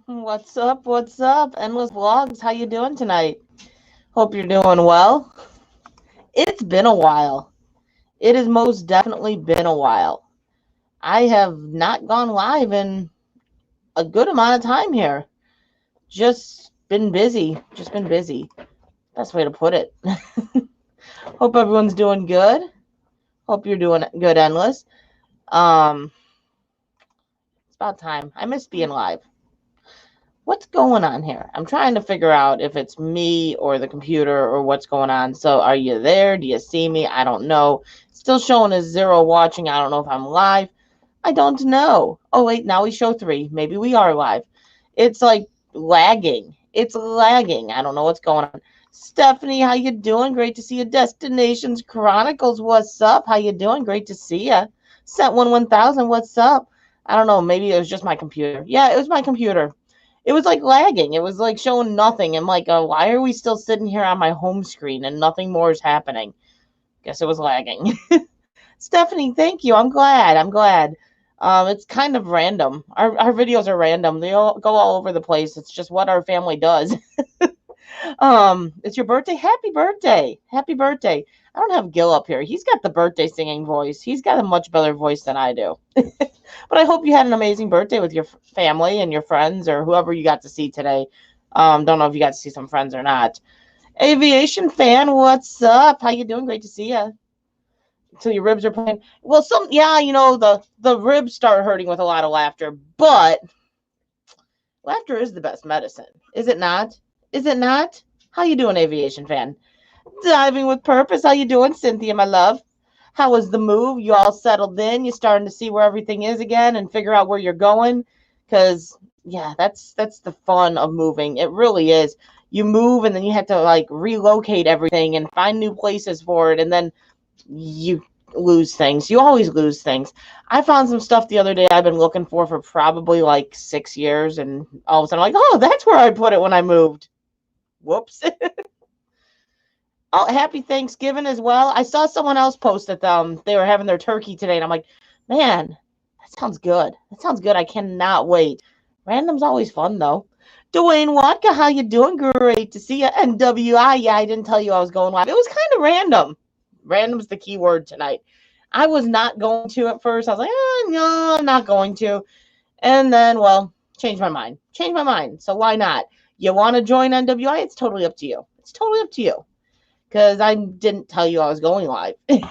What's up? What's up? Endless Vlogs, how you doing tonight? Hope you're doing well. It's been a while. It has most definitely been a while. I have not gone live in a good amount of time here. Just been busy. Just been busy. Best way to put it. Hope everyone's doing good. Hope you're doing good, Endless. Um, it's about time. I miss being live. What's going on here? I'm trying to figure out if it's me or the computer or what's going on. So, are you there? Do you see me? I don't know. Still showing as 0 watching. I don't know if I'm live. I don't know. Oh, wait, now we show 3. Maybe we are live. It's like lagging. It's lagging. I don't know what's going on. Stephanie, how you doing? Great to see you. Destinations Chronicles, what's up? How you doing? Great to see you. Set 1000, what's up? I don't know. Maybe it was just my computer. Yeah, it was my computer. It was like lagging. It was like showing nothing. I'm like, why are we still sitting here on my home screen and nothing more is happening? Guess it was lagging. Stephanie, thank you. I'm glad. I'm glad. It's kind of random. Our videos are random. They all go all over the place. It's just what our family does. It's your birthday. Happy birthday. Happy birthday. I don't have Gil up here. He's got the birthday singing voice. He's got a much better voice than I do. But I hope you had an amazing birthday with your family and your friends or whoever you got to see today. Don't know if you got to see some friends or not. Aviation fan, what's up? How you doing? Great to see you. Till your ribs are playing. Well, yeah, the ribs start hurting with a lot of laughter, but laughter is the best medicine, is it not? Is it not? How you doing, aviation fan? Diving with purpose. How you doing, Cynthia, my love? How was the move? You all settled in? You starting to see where everything is again and figure out where you're going? Because yeah, that's the fun of moving. It really is. You move and then you have to like relocate everything and find new places for it, and then you lose things. You always lose things. I found some stuff the other day I've been looking for probably like 6 years, and all of a sudden I'm like, oh, that's where I put it when I moved. Whoops. Oh, happy Thanksgiving as well. I saw someone else post that they were having their turkey today, and I'm like, man, that sounds good. That sounds good. I cannot wait. Random's always fun though. Dwayne Watka, how you doing? Great to see you. NWI, yeah, I didn't tell you I was going live. It was kind of random. Random's the key word tonight. I was not going to at first. I was like, oh, no, I'm not going to. And then, well, changed my mind. Changed my mind. So why not? You want to join NWI? It's totally up to you. It's totally up to you because I didn't tell you I was going live. I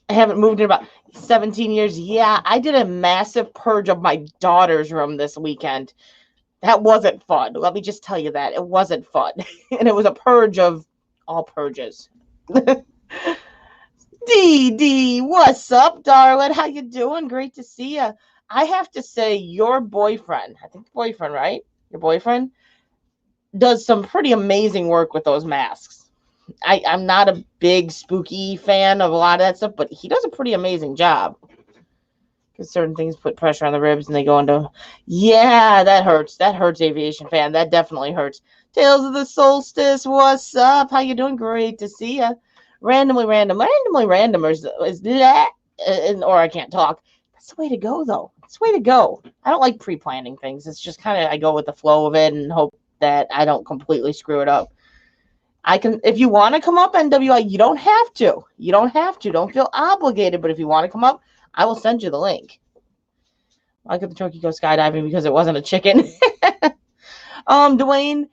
haven't moved in about 17 years. Yeah, I did a massive purge of my daughter's room this weekend. That wasn't fun. Let me just tell you that. It wasn't fun. And it was a purge of all purges. Dee, what's up, darling? How you doing? Great to see you. I have to say, your boyfriend, I think boyfriend, right? Your boyfriend does some pretty amazing work with those masks. I'm not a big spooky fan of a lot of that stuff, but he does a pretty amazing job. Because certain things put pressure on the ribs and they go into, yeah, that hurts. That hurts, aviation fan. That definitely hurts. Tales of the Solstice, what's up? How you doing? Great to see you. Randomly random is that, or I can't talk. That's the way to go, though. That's the way to go. I don't like pre-planning things. It's just kind of I go with the flow of it and hope that I don't completely screw it up. I can, if you want to come up NWI, you don't have to. You don't have to. Don't feel obligated. But if you want to come up, I will send you the link. I could the turkey go skydiving because it wasn't a chicken. Dwayne,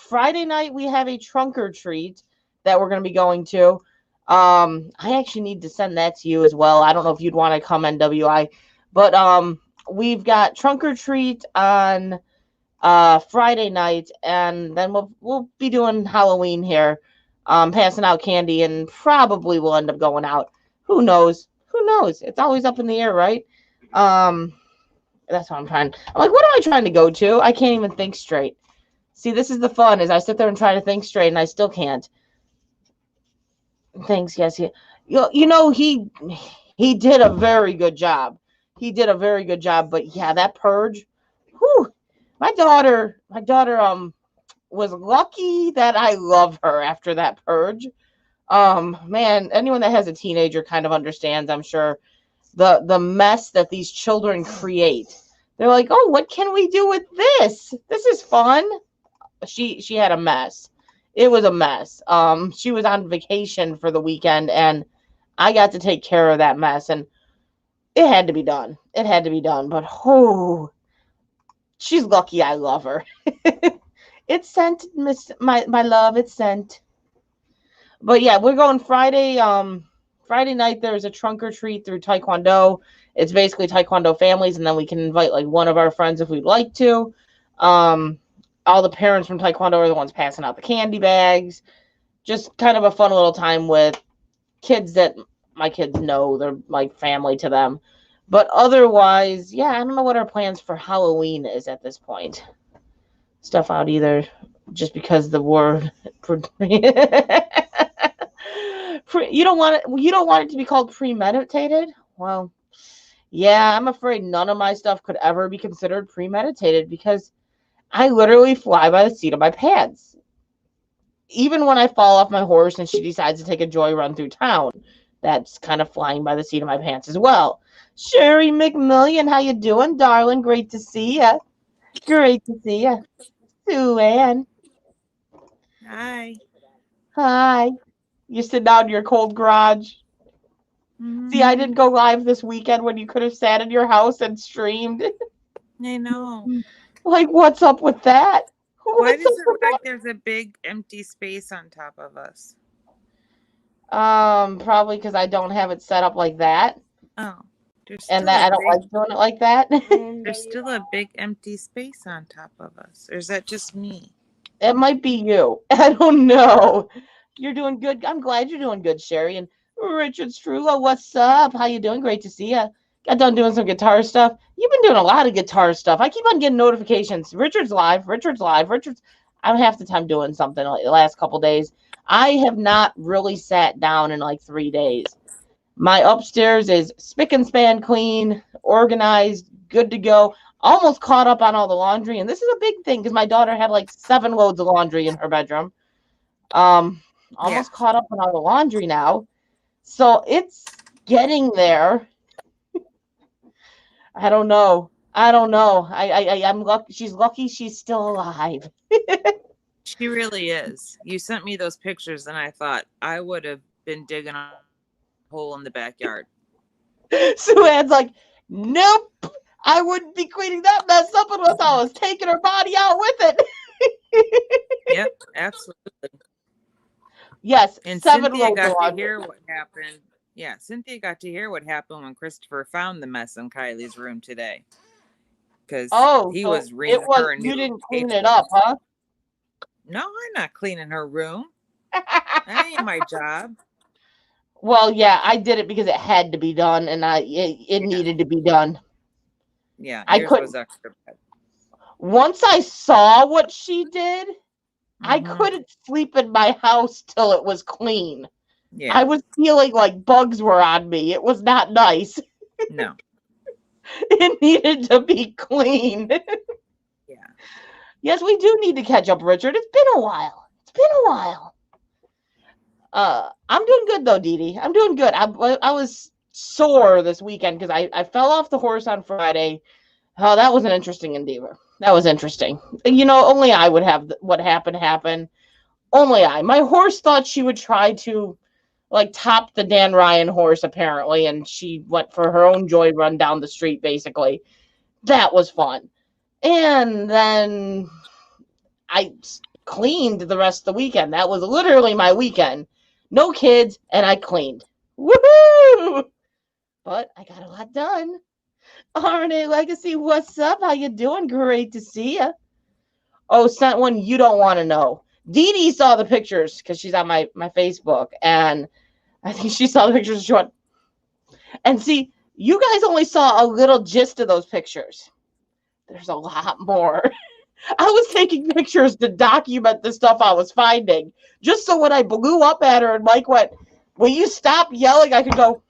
Friday night we have a trunk or treat that we're going to be going to. I actually need to send that to you as well. I don't know if you'd want to come NWI, but we've got trunk or treat on Friday night, and then we'll be doing Halloween here, passing out candy, and probably we'll end up going out. Who knows? Who knows? It's always up in the air, right? Um, that's what I'm trying. I'm like, what am I trying to go to? I can't even think straight. See, this is the fun, is I sit there and try to think straight, and I still can't. Thanks, yes, he did a very good job. He did a very good job, but yeah, that purge. Whew, my daughter was lucky that I love her after that purge. Man, anyone that has a teenager kind of understands, I'm sure, the mess that these children create. They're like, oh, what can we do with this? This is fun. She had a mess. It was a mess. She was on vacation for the weekend, and I got to take care of that mess, and it had to be done. It had to be done. But she's lucky I love her. It's sent, Miss my love. It's sent. But yeah, we're going Friday. Friday night there's a trunk or treat through Taekwondo. It's basically Taekwondo families, and then we can invite like one of our friends if we'd like to. Um, all the parents from Taekwondo are the ones passing out the candy bags. Just kind of a fun little time with kids that my kids know. They're like family to them. But otherwise, yeah, I don't know what our plans for Halloween is at this point. Stuff out either just because the word you don't want it to be called premeditated. Well, yeah, I'm afraid none of my stuff could ever be considered premeditated because I literally fly by the seat of my pants. Even when I fall off my horse and she decides to take a joy run through town, that's kind of flying by the seat of my pants as well. Sherry McMillian, how you doing, darling? Great to see ya. Great to see ya. Sue Ann. Hi. Hi. You're sitting out in your cold garage. Mm-hmm. See, I didn't go live this weekend when you could have sat in your house and streamed. I know. Like, what's up with that? Why does it look like there's a big empty space on top of us? Probably because I don't have it set up like that. Oh. And that I don't like doing it like that. There's still a big empty space on top of us. Or is that just me? It might be you. I don't know. You're doing good. I'm glad you're doing good, Sherry. And Richard Strula, what's up? How you doing? Great to see you. Got done doing some guitar stuff. You've been doing a lot of guitar stuff. I keep on getting notifications. Richard's live. I'm half the time doing something like the last couple days. I have not really sat down in like 3 days. My upstairs is spick and span clean, organized, good to go. Almost caught up on all the laundry. And this is a big thing because my daughter had like 7 loads of laundry in her bedroom. Almost caught up on all the laundry now. So it's getting there. I don't know. I'm lucky. She's lucky she's still alive. She really is. You sent me those pictures and I thought I would have been digging a hole in the backyard. Sue Ann's like, nope. I wouldn't be cleaning that mess up unless I was taking her body out with it. Yep, absolutely. Yes, and 7 Cynthia got to hear what happened. Yeah, Cynthia got to hear what happened when Christopher found the mess in Kylie's room today. Because he was reading her a new. You didn't clean it up, huh? No, I'm not cleaning her room. That ain't my job. Well, yeah, I did it because it had to be done, and it needed to be done. Yeah, I couldn't. Was extra bad. Once I saw what she did, I couldn't sleep in my house till it was clean. Yeah. I was feeling like bugs were on me. It was not nice. No. It needed to be clean. Yeah. Yes, we do need to catch up, Richard. It's been a while. I'm doing good though, Dee Dee. I'm doing good. I was sore this weekend because I fell off the horse on Friday. Oh, that was an interesting endeavor. That was interesting. Only I would have what happened happen. Only I. My horse thought she would try to top the Dan Ryan horse apparently, and she went for her own joy run down the street basically. That was fun. And then I cleaned the rest of the weekend. That was literally my weekend. No kids, and I cleaned. Woohoo! But I got a lot done. RNA Legacy, what's up? How you doing? Great to see you. Oh, sent one you don't want to know. Dee Dee saw the pictures because she's on my Facebook, and I think she saw the pictures short. And see, you guys only saw a little gist of those pictures. There's a lot more. I was taking pictures to document the stuff I was finding, just so when I blew up at her and Mike went, will you stop yelling? I could go,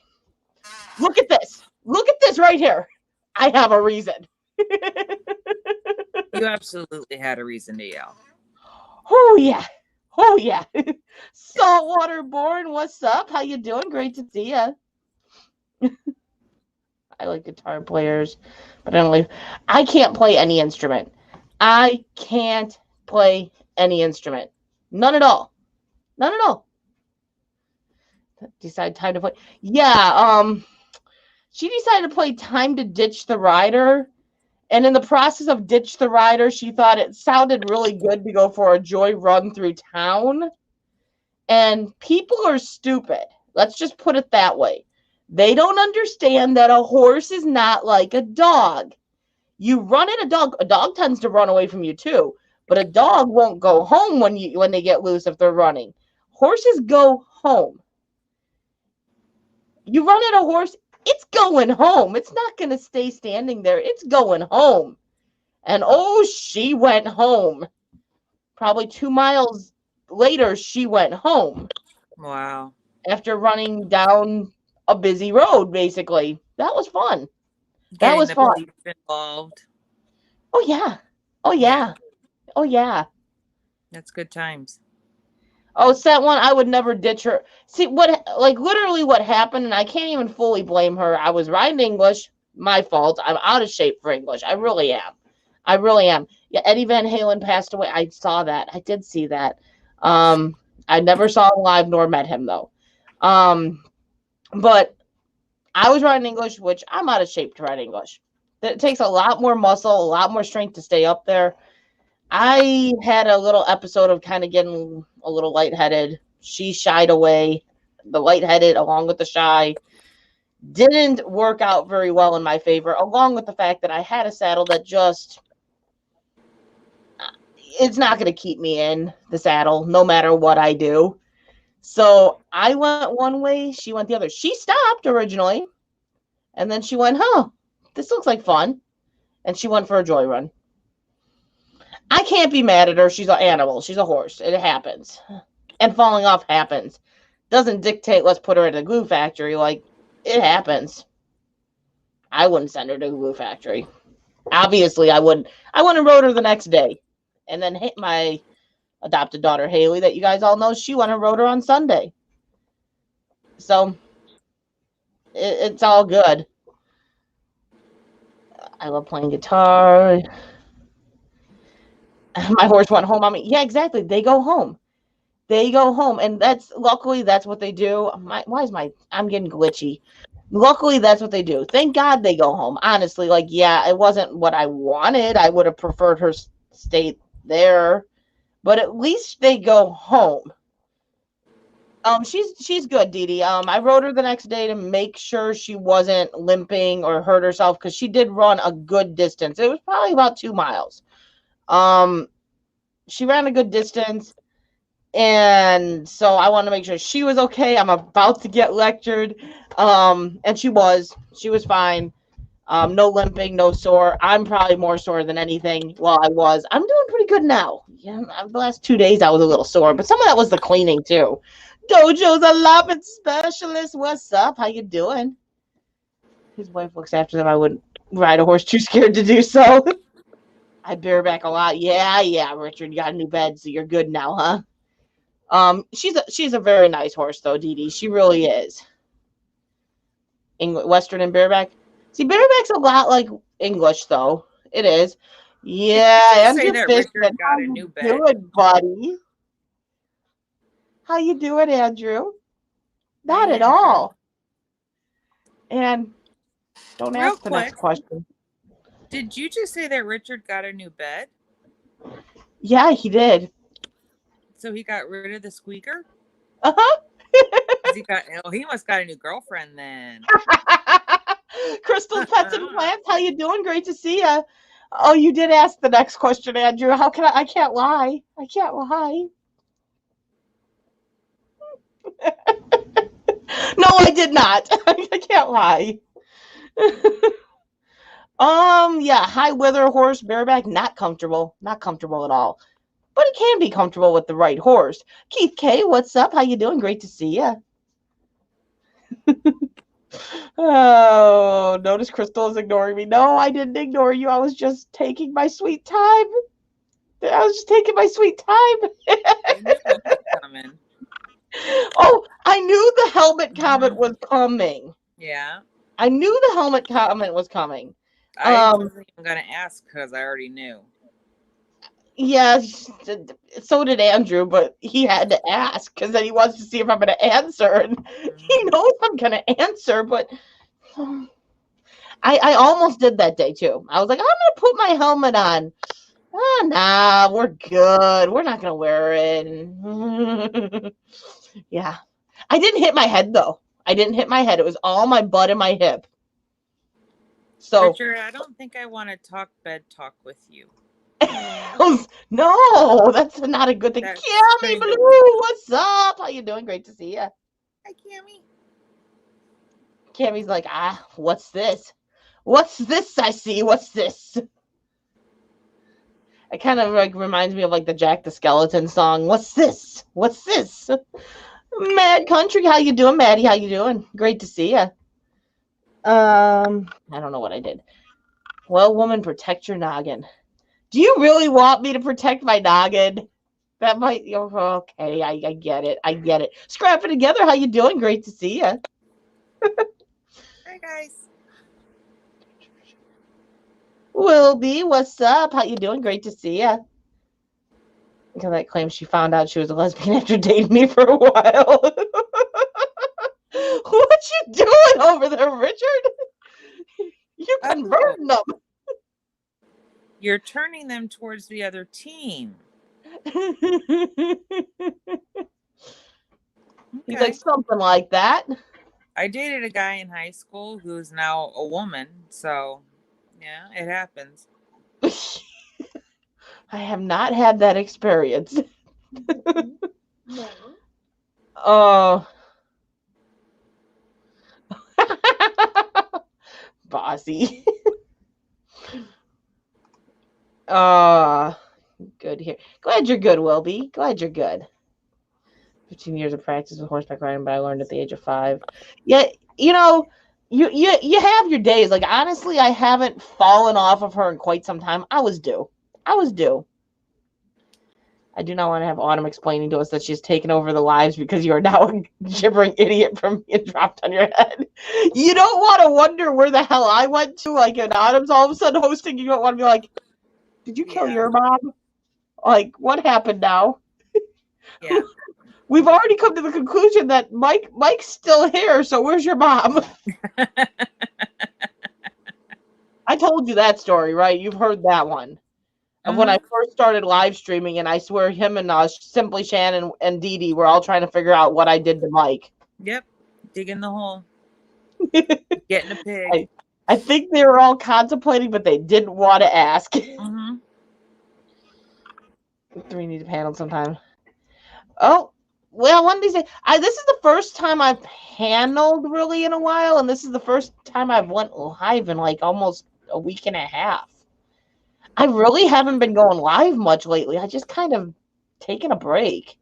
look at this. Look at this right here. I have a reason. You absolutely had a reason to yell. Oh, yeah. Oh, yeah. Saltwater Born, what's up? How you doing? Great to see you. I like guitar players, but I can't play any instrument. I can't play any instrument. None at all. None at all. Decide time to play. Yeah, she decided to play Time to Ditch the Rider. And in the process of Ditch the Rider, she thought it sounded really good to go for a joy run through town. And people are stupid. Let's just put it that way. They don't understand that a horse is not like a dog. You run at a dog tends to run away from you too, but a dog won't go home when they get loose if they're running. Horses go home. You run at a horse, it's going home. It's not going to stay standing there. It's going home. And she went home. Probably 2 miles later, she went home. Wow. After running down a busy road, basically. That was fun. That was fun. Involved. Oh, yeah. Oh, yeah. Oh, yeah. That's good times. Oh, set one, I would never ditch her. See, literally what happened, and I can't even fully blame her. I was riding English. My fault. I'm out of shape for English. I really am. I really am. Yeah, Eddie Van Halen passed away. I saw that. I did see that. I never saw him live nor met him, though. But I was riding English, which I'm out of shape to ride English. It takes a lot more muscle, a lot more strength to stay up there. I had a little episode of kind of getting a little lightheaded. She shied away. The lightheaded, along with the shy, didn't work out very well in my favor, along with the fact that I had a saddle that just, it's not going to keep me in the saddle no matter what I do. So I went one way, she went the other. She stopped originally, and then she went, this looks like fun. And she went for a joy run. I can't be mad at her. She's an animal. She's a horse. It happens. And falling off happens. Doesn't dictate let's put her at a glue factory. Like, it happens. I wouldn't send her to a glue factory. Obviously, I wouldn't. I went and rode her the next day. And then hit my adopted daughter, Haley, that you guys all know, she went and rode her on Sunday. So, it's all good. I love playing guitar. My horse went home on me. Yeah, exactly. They go home. They go home. And luckily that's what they do. I'm getting glitchy. Luckily that's what they do. Thank God they go home. Honestly, it wasn't what I wanted. I would have preferred her stay there. But at least they go home. She's good, Dee Dee. I rode her the next day to make sure she wasn't limping or hurt herself, because she did run a good distance. It was probably about 2 miles. She ran a good distance, and so I wanted to make sure she was okay. I'm about to get lectured, and she was fine. No limping, no sore. I'm probably more sore than anything. Well, I was. I'm doing pretty good now. Yeah, the last 2 days I was a little sore, but some of that was the cleaning too. Dojo's allotment specialist. What's up? How you doing? His wife looks after them. I wouldn't ride a horse, too scared to do so. I bareback a lot. Yeah, Richard, you got a new bed, so you're good now, huh? She's a very nice horse, though, Dee Dee. She really is. Western and bareback. See, bareback's a lot like English, though. It is. Yeah, Andrew Richard got a new bed. Good, buddy. How you doing, Andrew? Not at all. And don't ask the next question. Did you just say that Richard got a new bed? Yeah, he did. So he got rid of the squeaker? Uh-huh. He must got a new girlfriend then. Crystal Pets and Plants, how you doing? Great to see you. Oh, you did ask the next question, Andrew. How can I can't lie. I can't lie. No, I did not. I can't lie. Yeah, high wither horse, bareback, not comfortable at all. But it can be comfortable with the right horse. Keith K, what's up? How you doing? Great to see you. Oh, notice Crystal is ignoring me. No, I didn't ignore you. I was just taking my sweet time. Oh, I knew the helmet comment was coming. Yeah. I knew the helmet comment was coming. I wasn't even going to ask because I already knew. Yes, so did Andrew, but he had to ask because then he wants to see if I'm going to answer, and he knows I'm going to answer, but I almost did that day too. I was like, I'm going to put my helmet on. Oh, nah, we're good. We're not going to wear it. Yeah. I didn't hit my head, though. I didn't hit my head. It was all my butt and my hip. So, Richard, I don't think I want to talk bed talk with you. No, that's not a good thing. Cammy Blue, what's up? How you doing? Great to see you. Hi, Cammy. Cammy's like, what's this? What's this I see? What's this? It kind of like reminds me of like the Jack the Skeleton song. What's this? What's this? Mad Country, how you doing, Maddie? How you doing? Great to see you. I don't know what I did. Well, woman, protect your noggin. Do you really want me to protect my noggin? That might. Okay, I get it. I get it. Scrapping together. How you doing? Great to see you. Hi guys. Wilby, what's up? How you doing? Great to see you. Because that claims she found out she was a lesbian after dating me for a while. What you doing over there, Richard? You're converting them. You're turning them towards the other team. He's like, something like that. I dated a guy in high school who's now a woman, so yeah, it happens. I have not had that experience. No. Oh. Bossy. Good here. Glad you're good, Wilby. Glad you're good. 15 years of practice with horseback riding, but I learned at the age of 5. Yeah, you know, you have your days. Like, honestly, I haven't fallen off of her in quite some time. I was due. I do not want to have Autumn explaining to us that she's taken over the lives because you are now a gibbering idiot from being dropped on your head. You don't want to wonder where the hell I went to. Like, and Autumn's all of a sudden hosting. You don't want to be like, did you kill your mom? Like, what happened now? Yeah. We've already come to the conclusion that Mike's still here, so where's your mom? I told you that story, right? You've heard that one. Of when I first started live streaming, and I swear him and Simply Shannon and Dee Dee were all trying to figure out what I did to Mike. Yep. Digging the hole. Getting a pig. I think they were all contemplating, but they didn't want to ask. 3 need to handle sometime. Oh, well, one of these days, this is the first time I've handled really in a while, and this is the first time I've went live in like almost a week and a half. I really haven't been going live much lately. I just kind of taking a break.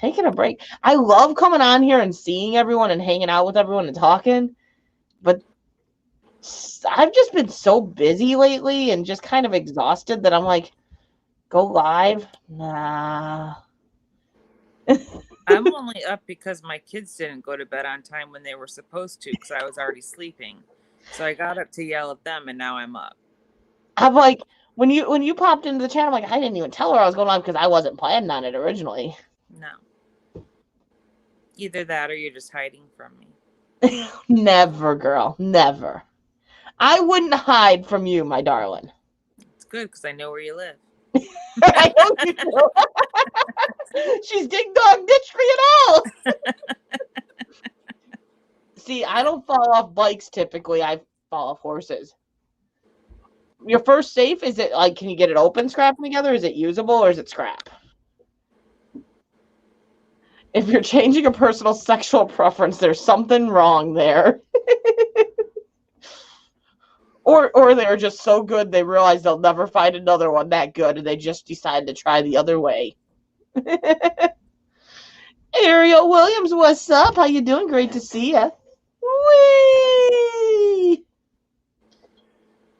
I love coming on here and seeing everyone and hanging out with everyone and talking, but I've just been so busy lately and just kind of exhausted that I'm like, go live? Nah. I'm only up because my kids didn't go to bed on time when they were supposed to because I was already sleeping. So I got up to yell at them, and now I'm up. I'm like, when you popped into the chat, I'm like, I didn't even tell her I was going live because I wasn't planning on it originally. No. Either that or you're just hiding from me. Never, girl. Never. I wouldn't hide from you, my darling. It's good because I know where you live. I know you do. She's ding dong ditch for you all. See, I don't fall off bikes typically. I fall off horses. Your first safe, is it like, can you get it open scrapping together? Is it usable or is it scrap? If you're changing a personal sexual preference, there's something wrong there. Or they're just so good they realize they'll never find another one that good and they just decide to try the other way. Ariel Williams, what's up? How you doing? Great to see you. Whee!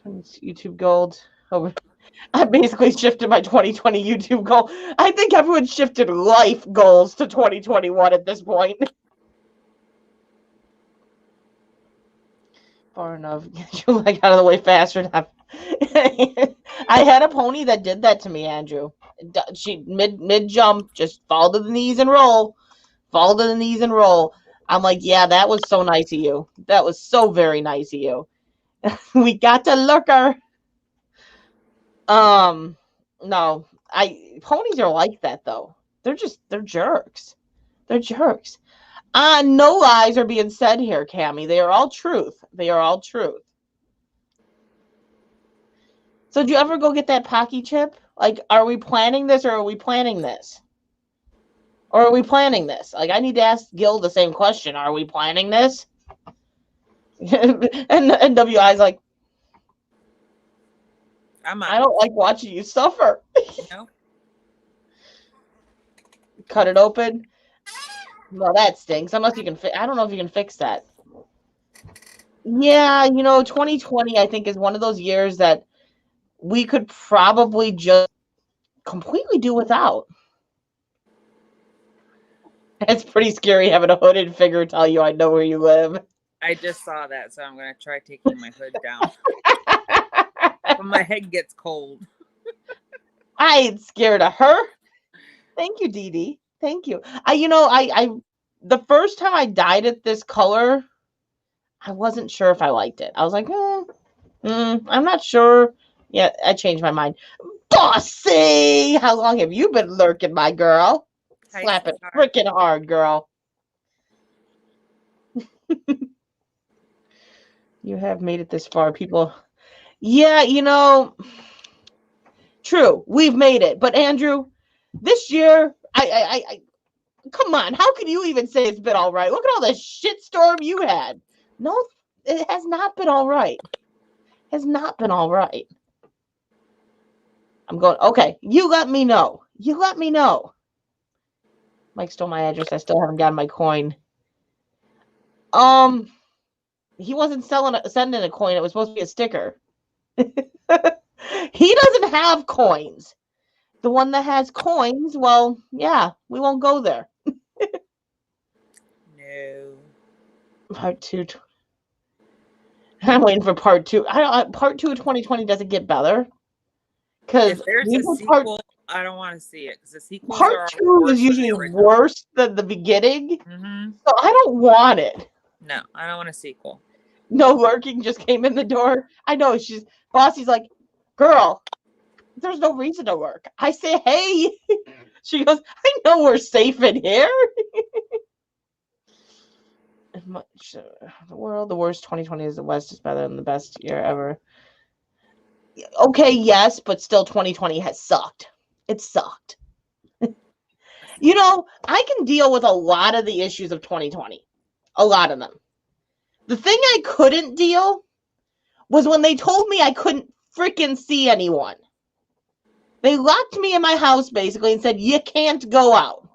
YouTube gold. Oh, I basically shifted my 2020 YouTube goal. I think everyone shifted life goals to 2021 at this point. Far enough. Get your leg out of the way faster enough. I had a pony that did that to me, Andrew. She mid jump, just fall to the knees and roll. Fall to the knees and roll. I'm like, yeah, that was so nice of you. That was so very nice of you. We got to lurker. No, ponies are like that though. They're jerks. They're jerks. No lies are being said here, Cammie. They are all truth. They are all truth. So did you ever go get that Pocky chip? Like, are we planning this or are we planning this? Or are we planning this? Like, I need to ask Gil the same question. Are we planning this? and WI's like, I don't like watching you suffer. No. Cut it open. Well, that stinks. Unless you can I don't know if you can fix that. Yeah, 2020, I think, is one of those years that we could probably just completely do without. It's pretty scary having a hooded figure tell you I know where you live. I just saw that, so I'm going to try taking my hood down. When my head gets cold. I ain't scared of her. Thank you, Dee Dee. Thank you. I the first time I dyed it this color, I wasn't sure if I liked it. I was like, I'm not sure. Yeah, I changed my mind. Bossy! How long have you been lurking, my girl? Slap it freaking hard, girl. You have made it this far, people. Yeah, true. We've made it. But Andrew, this year, I come on. How can you even say it's been all right? Look at all the shitstorm you had. No, it has not been all right. Has not been all right. I'm going, okay, you let me know. You let me know. Mike stole my address. I still haven't gotten my coin. He wasn't sending a coin. It was supposed to be a sticker. He doesn't have coins. The one that has coins, well, yeah, we won't go there. No. Part 2. I'm waiting for part 2. Part 2 of 2020 doesn't get better. Because if there's a sequel, I don't want to see it. Because the sequel part 2 is usually worse than the beginning. Mm-hmm. So I don't want it. No, I don't want a sequel. No lurking just came in the door. I know Bossy's like, girl, there's no reason to lurk. I say, hey. She goes, I know we're safe in here. The world, the worst 2020 is the West is better than the best year ever. Okay, yes, but still 2020 has sucked. It sucked. I can deal with a lot of the issues of 2020. A lot of them. The thing I couldn't deal was when they told me I couldn't freaking see anyone. They locked me in my house, basically, and said, you can't go out.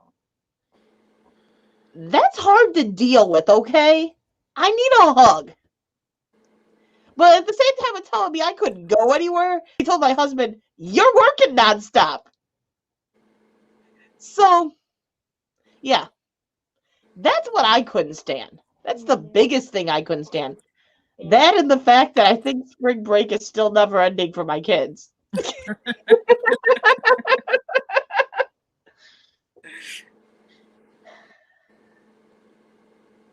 That's hard to deal with, okay? I need a hug. But at the same time of telling me I couldn't go anywhere, I told my husband, you're working nonstop. So, yeah. That's what I couldn't stand. That's the biggest thing I couldn't stand. That and the fact that I think spring break is still never ending for my kids.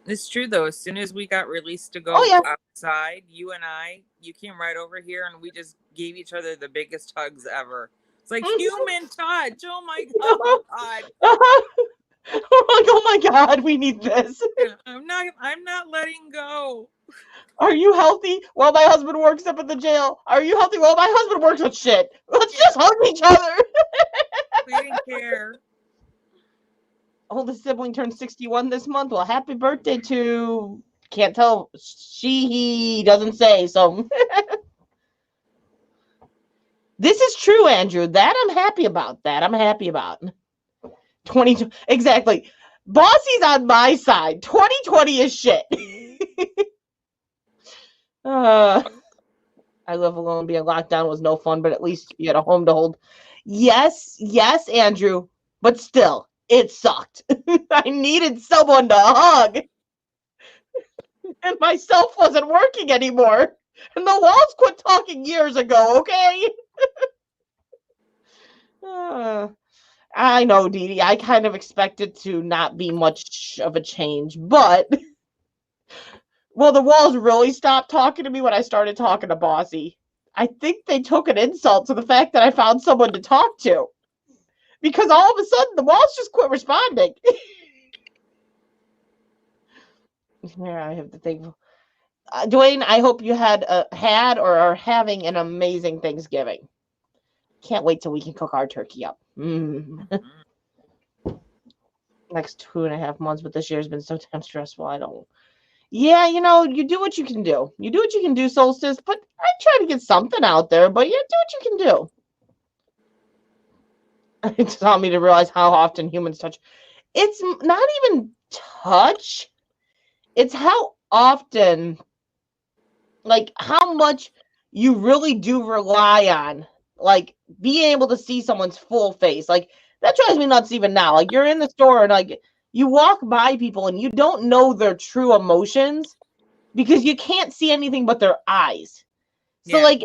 It's true, though. As soon as we got released to go outside, you came right over here and we just gave each other the biggest hugs ever. It's like human touch. Oh, my God. We're like, oh, my God, we need this. I'm not letting go. Are you healthy? Well, my husband works up at the jail. Are you healthy? Well, my husband works with shit. Let's just hug each other. We didn't care. Oldest sibling turned 61 this month. Well, happy birthday to... Can't tell. He doesn't say, so... This is true, Andrew. That I'm happy about. 20... Exactly. Bossy's on my side. 2020 is shit. I live alone. Being locked down was no fun, but at least you had a home to hold. Yes, Andrew. But still, it sucked. I needed someone to hug. and myself wasn't working anymore. And the walls quit talking years ago, okay? I know, Dee Dee. I kind of expected to not be much of a change, but well, the walls really stopped talking to me when I started talking to Bossy. I think they took an insult to the fact that I found someone to talk to. Because all of a sudden the walls just quit responding. Here I have the thing. Dwayne, I hope you had or are having an amazing Thanksgiving. Can't wait till we can cook our turkey up. Next 2.5 months, but this year's been so damn stressful. I don't. Yeah, you do what you can do. You do what you can do, Solstice. But I try to get something out there. But you do what you can do. It taught me to realize how often humans touch. It's not even touch. It's how often, like how much you really do rely on, like being able to see someone's full face. Like that drives me nuts even now. Like you're in the store and like you walk by people and you don't know their true emotions because you can't see anything but their eyes. So like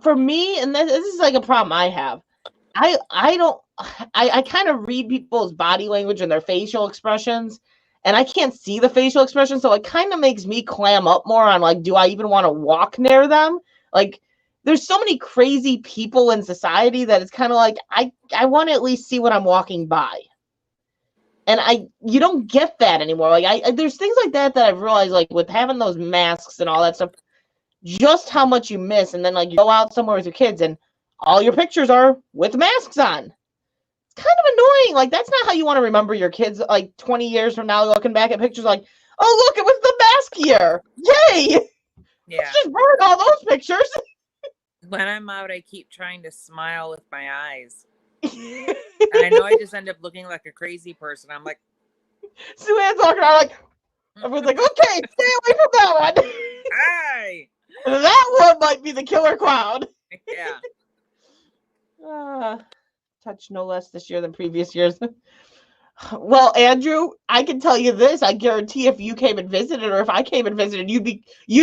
for me, and this is like a problem I have. I kind of read people's body language and their facial expressions, and I can't see the facial expression, so it kind of makes me clam up more on like, do I even want to walk near them? Like, there's so many crazy people in society that it's kind of like I want to at least see what I'm walking by, and you don't get that anymore. Like there's things like that I've realized, like with having those masks and all that stuff, just how much you miss. And then like you go out somewhere with your kids and all your pictures are with masks on. It's kind of annoying. Like, that's not how you want to remember your kids, like, 20 years from now, looking back at pictures like, oh, look, it was the mask year. Yay! Yeah. Let's just burn all those pictures. When I'm out, I keep trying to smile with my eyes. And I know I just end up looking like a crazy person. I'm like... Sue-Ann's walking around like... Everyone's like, okay, stay away from that one. Hey! That one might be the killer clown. Yeah. Touch no less this year than previous years. Well, Andrew, I can tell you this. I guarantee if you came and visited, or if I came and visited, you'd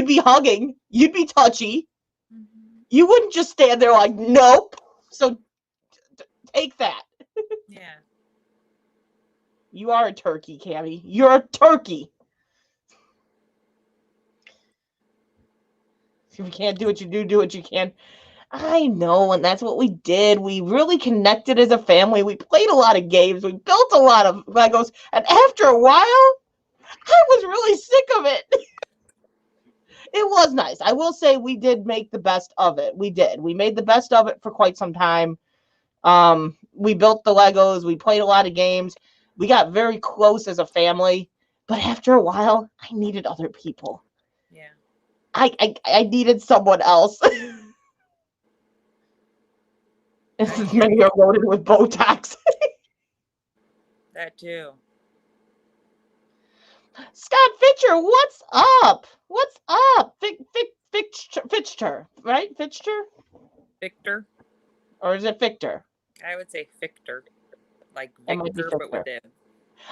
be hugging, you'd be touchy. Mm-hmm. You wouldn't just stand there like, nope. So take that. Yeah. You are a turkey, Cammy. You're a turkey. If you can't do what you do what you can. I know, and that's what we did. We really connected as a family. We played a lot of games. We built a lot of Legos. And after a while, I was really sick of it. It was nice. I will say we did make the best of it. We did. We made the best of it for quite some time. We built the Legos. We played a lot of games. We got very close as a family. But after a while, I needed other people. Yeah. I needed someone else. As many are loaded with Botox. That too. Scott Fitcher, what's up? What's up? Fitcher, right? Fitcher? Victor. Or is it Victor? I would say Victor. Like Victor, but with it.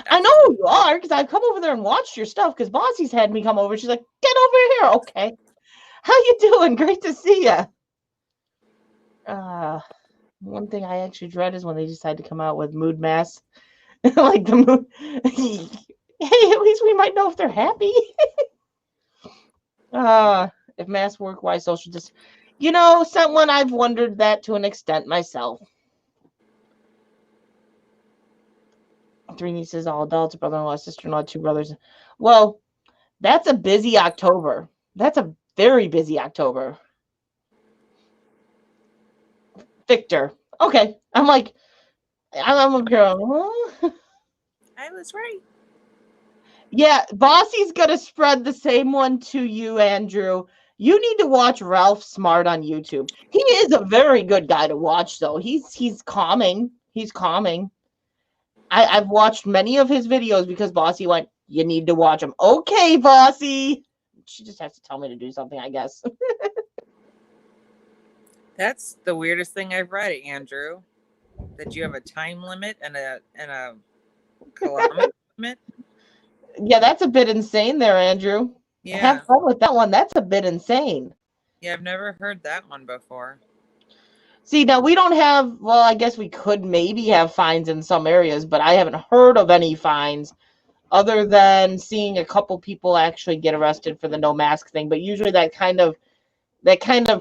I know who you are, because I've come over there and watched your stuff, because Bossy's had me come over. She's like, get over here. Okay. How you doing? Great to see you. One thing I actually dread is when they decide to come out with mood masks. Like the mood. Hey, at least we might know if they're happy. If masks work, why social distance? Someone I've wondered that to an extent myself. 3 nieces, all adults, a brother-in-law, sister-in-law, 2 brothers. Well, that's a busy October. That's a very busy October. Victor. Okay. I'm like, I'm a girl. I was right. Yeah, Bossy's gonna spread the same one to you, Andrew. You need to watch Ralph Smart on YouTube. He is a very good guy to watch, though. He's calming. He's calming. I've watched many of his videos because Bossy went, you need to watch them. Okay, Bossy. She just has to tell me to do something, I guess. That's the weirdest thing I've read, Andrew. That you have a time limit and a kilometer limit. Yeah, that's a bit insane there, Andrew. Yeah. Have fun with that one. That's a bit insane. Yeah, I've never heard that one before. See, now we don't have, well, I guess we could maybe have fines in some areas, but I haven't heard of any fines other than seeing a couple people actually get arrested for the no mask thing. But usually that kind of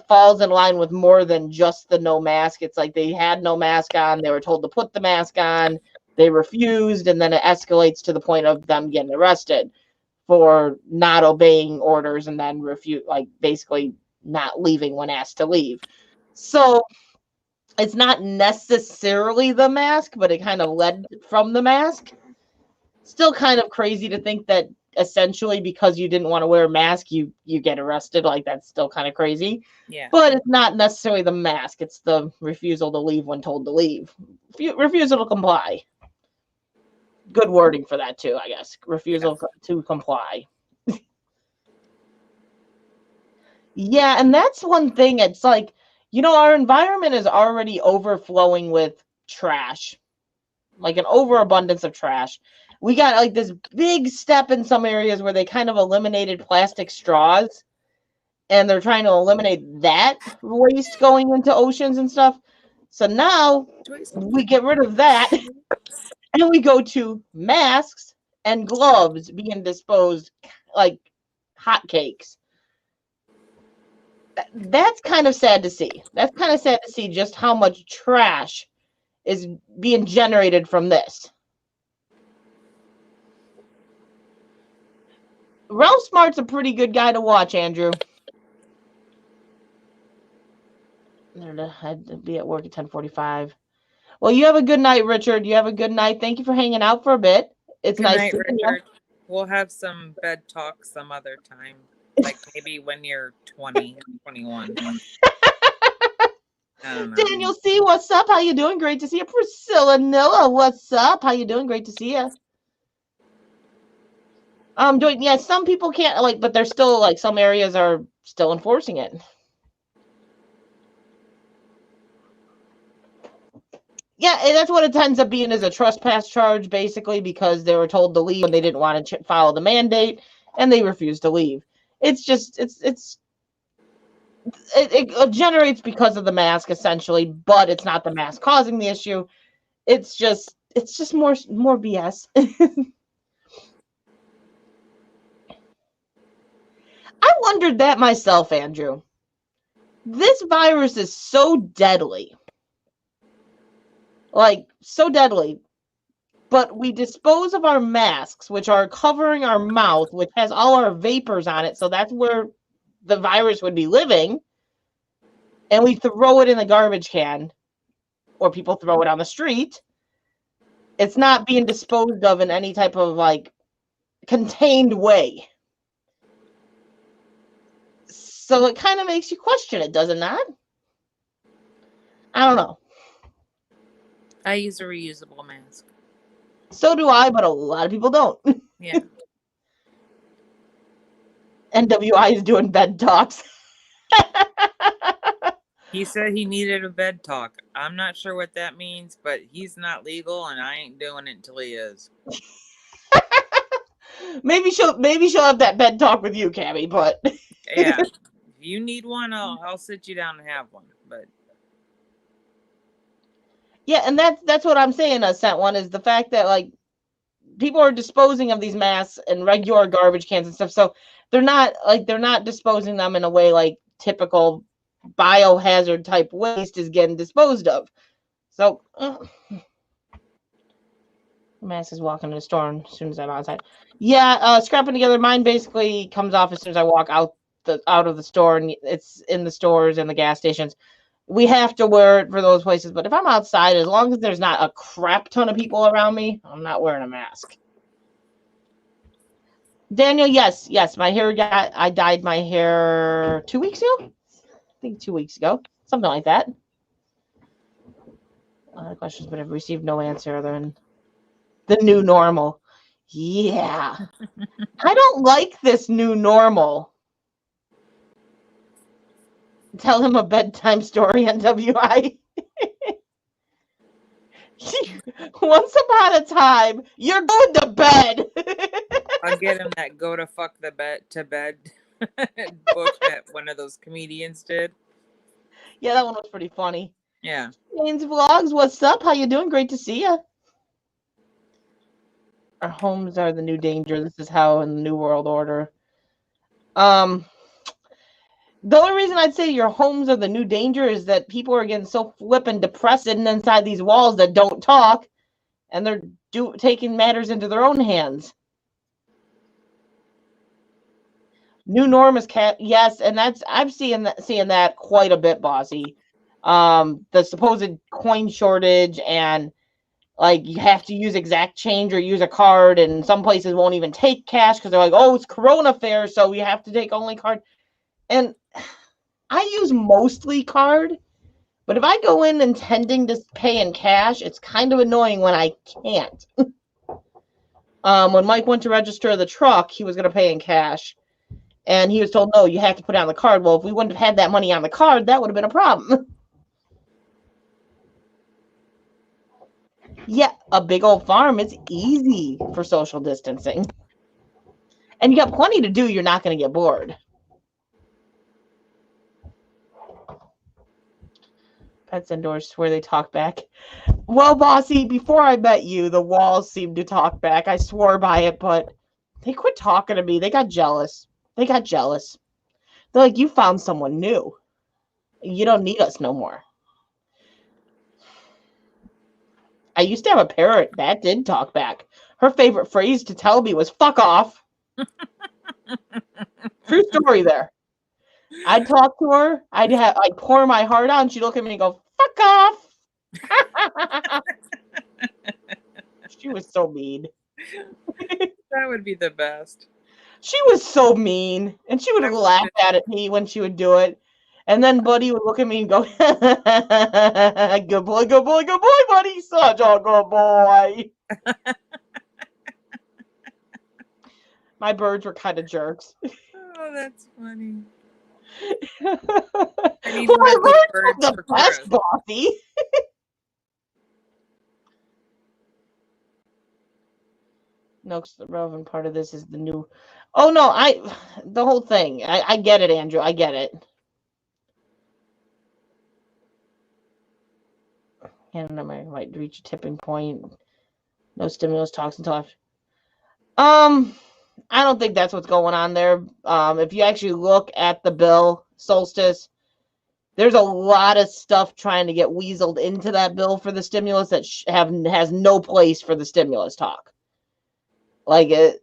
falls in line with more than just the no mask. It's like they had no mask on, they were told to put the mask on, they refused, and then it escalates to the point of them getting arrested for not obeying orders and then basically not leaving when asked to leave. So it's not necessarily the mask, but it kind of led from the mask. Still kind of crazy to think that essentially because you didn't want to wear a mask, you get arrested. Like, that's still kind of crazy. Yeah. But it's not necessarily the mask. It's the refusal to leave when told to leave. Refusal to comply. Good wording for that too, I guess. Refusal to comply. Yeah, and that's one thing. It's like, our environment is already overflowing with trash, like an overabundance of trash. We got like this big step in some areas where they kind of eliminated plastic straws, and they're trying to eliminate that waste going into oceans and stuff. So now we get rid of that, and we go to masks and gloves being disposed like hotcakes. That's kind of sad to see. That's kind of sad to see just how much trash is being generated from this. Ralph Smart's a pretty good guy to watch, Andrew. I had to be at work at 10:45. Well, you have a good night, Richard. You have a good night. Thank you for hanging out for a bit. It's good nice night, to Richard. We'll have some bed talk some other time. Like maybe when you're 20, 21. Daniel C., what's up? How you doing? Great to see you. Priscilla Nilla, what's up? How you doing? Great to see you. Some people can't, but they're still, some areas are still enforcing it. Yeah, and that's what it ends up being, is a trespass charge, basically, because they were told to leave and they didn't want to follow the mandate, and they refused to leave. It's just, it generates because of the mask, essentially, but it's not the mask causing the issue. It's just more BS. I wondered that myself, Andrew. This virus is so deadly. So deadly. But we dispose of our masks, which are covering our mouth, which has all our vapors on it, so that's where the virus would be living, and we throw it in the garbage can, or people throw it on the street. It's not being disposed of in any type of contained way. So it kind of makes you question it, does it not? I don't know. I use a reusable mask. So do I, but a lot of people don't. Yeah. NWI is doing bed talks. He said he needed a bed talk. I'm not sure what that means, but he's not legal, and I ain't doing it until he is. Maybe she'll have that bed talk with you, Cammy. But yeah, if you need one, I'll sit you down and have one. But yeah, and that's what I'm saying. I sent one is the fact that people are disposing of these masks in regular garbage cans and stuff. So they're not disposing them in a way typical biohazard type waste is getting disposed of. So the mask is walking in the store as soon as I'm outside. Yeah, scrapping together. Mine basically comes off as soon as I walk out of the store, and it's in the stores and the gas stations. We have to wear it for those places, but if I'm outside, as long as there's not a crap ton of people around me, I'm not wearing a mask. Daniel, yes, my hair I dyed my hair 2 weeks ago. I think 2 weeks ago, something like that. A lot of questions, but I've received no answer other than the new normal. Yeah. I don't like this new normal. Tell him a bedtime story, NWI. Once upon a time, you're going to bed. I'll get him that go to fuck the bed to bed book that one of those comedians did. Yeah, that one was pretty funny. Yeah. Jane's Vlogs, what's up? How you doing? Great to see you. Our homes are the new danger. This is how in the New World Order. The only reason I'd say your homes are the new danger is that people are getting so flippin' depressed inside these walls that don't talk, and they're taking matters into their own hands. New norm is yes, and that's I'm seeing that quite a bit, Bossy. The supposed coin shortage and like you have to use exact change or use a card, and some places won't even take cash because they're like, oh, it's Corona fair, so we have to take only card. And I use mostly card, but if I go in intending to pay in cash, it's kind of annoying when I can't. When Mike went to register the truck, he was going to pay in cash. And he was told, no, you have to put it on the card. Well, if we wouldn't have had that money on the card, that would have been a problem. Yeah, a big old farm is easy for social distancing. And you got plenty to do. You're not going to get bored. Pets indoors where they talk back. Well, Bossy, before I met you, the walls seemed to talk back. I swore by it, but they quit talking to me. They got jealous. They're like, you found someone new. You don't need us no more. I used to have a parrot that did talk back. Her favorite phrase to tell me was "fuck off." True story there. I'd talk to her. I'd pour my heart out, and she'd look at me and go, "Fuck off." She was so mean. That would be the best. She was so mean, and she would laugh at me when she would do it. And then Buddy would look at me and go, good boy, Buddy. Such a good boy. My birds were kind of jerks. Oh, that's funny. I learned from the best, Bossy. No, the relevant part of this is the new. Oh no, the whole thing. I get it, Andrew. I get it. Canada might reach a tipping point. No stimulus talks until after. I don't think that's what's going on there. If you actually look at the bill, Solstice, there's a lot of stuff trying to get weaseled into that bill for the stimulus that has no place for the stimulus talk. Like it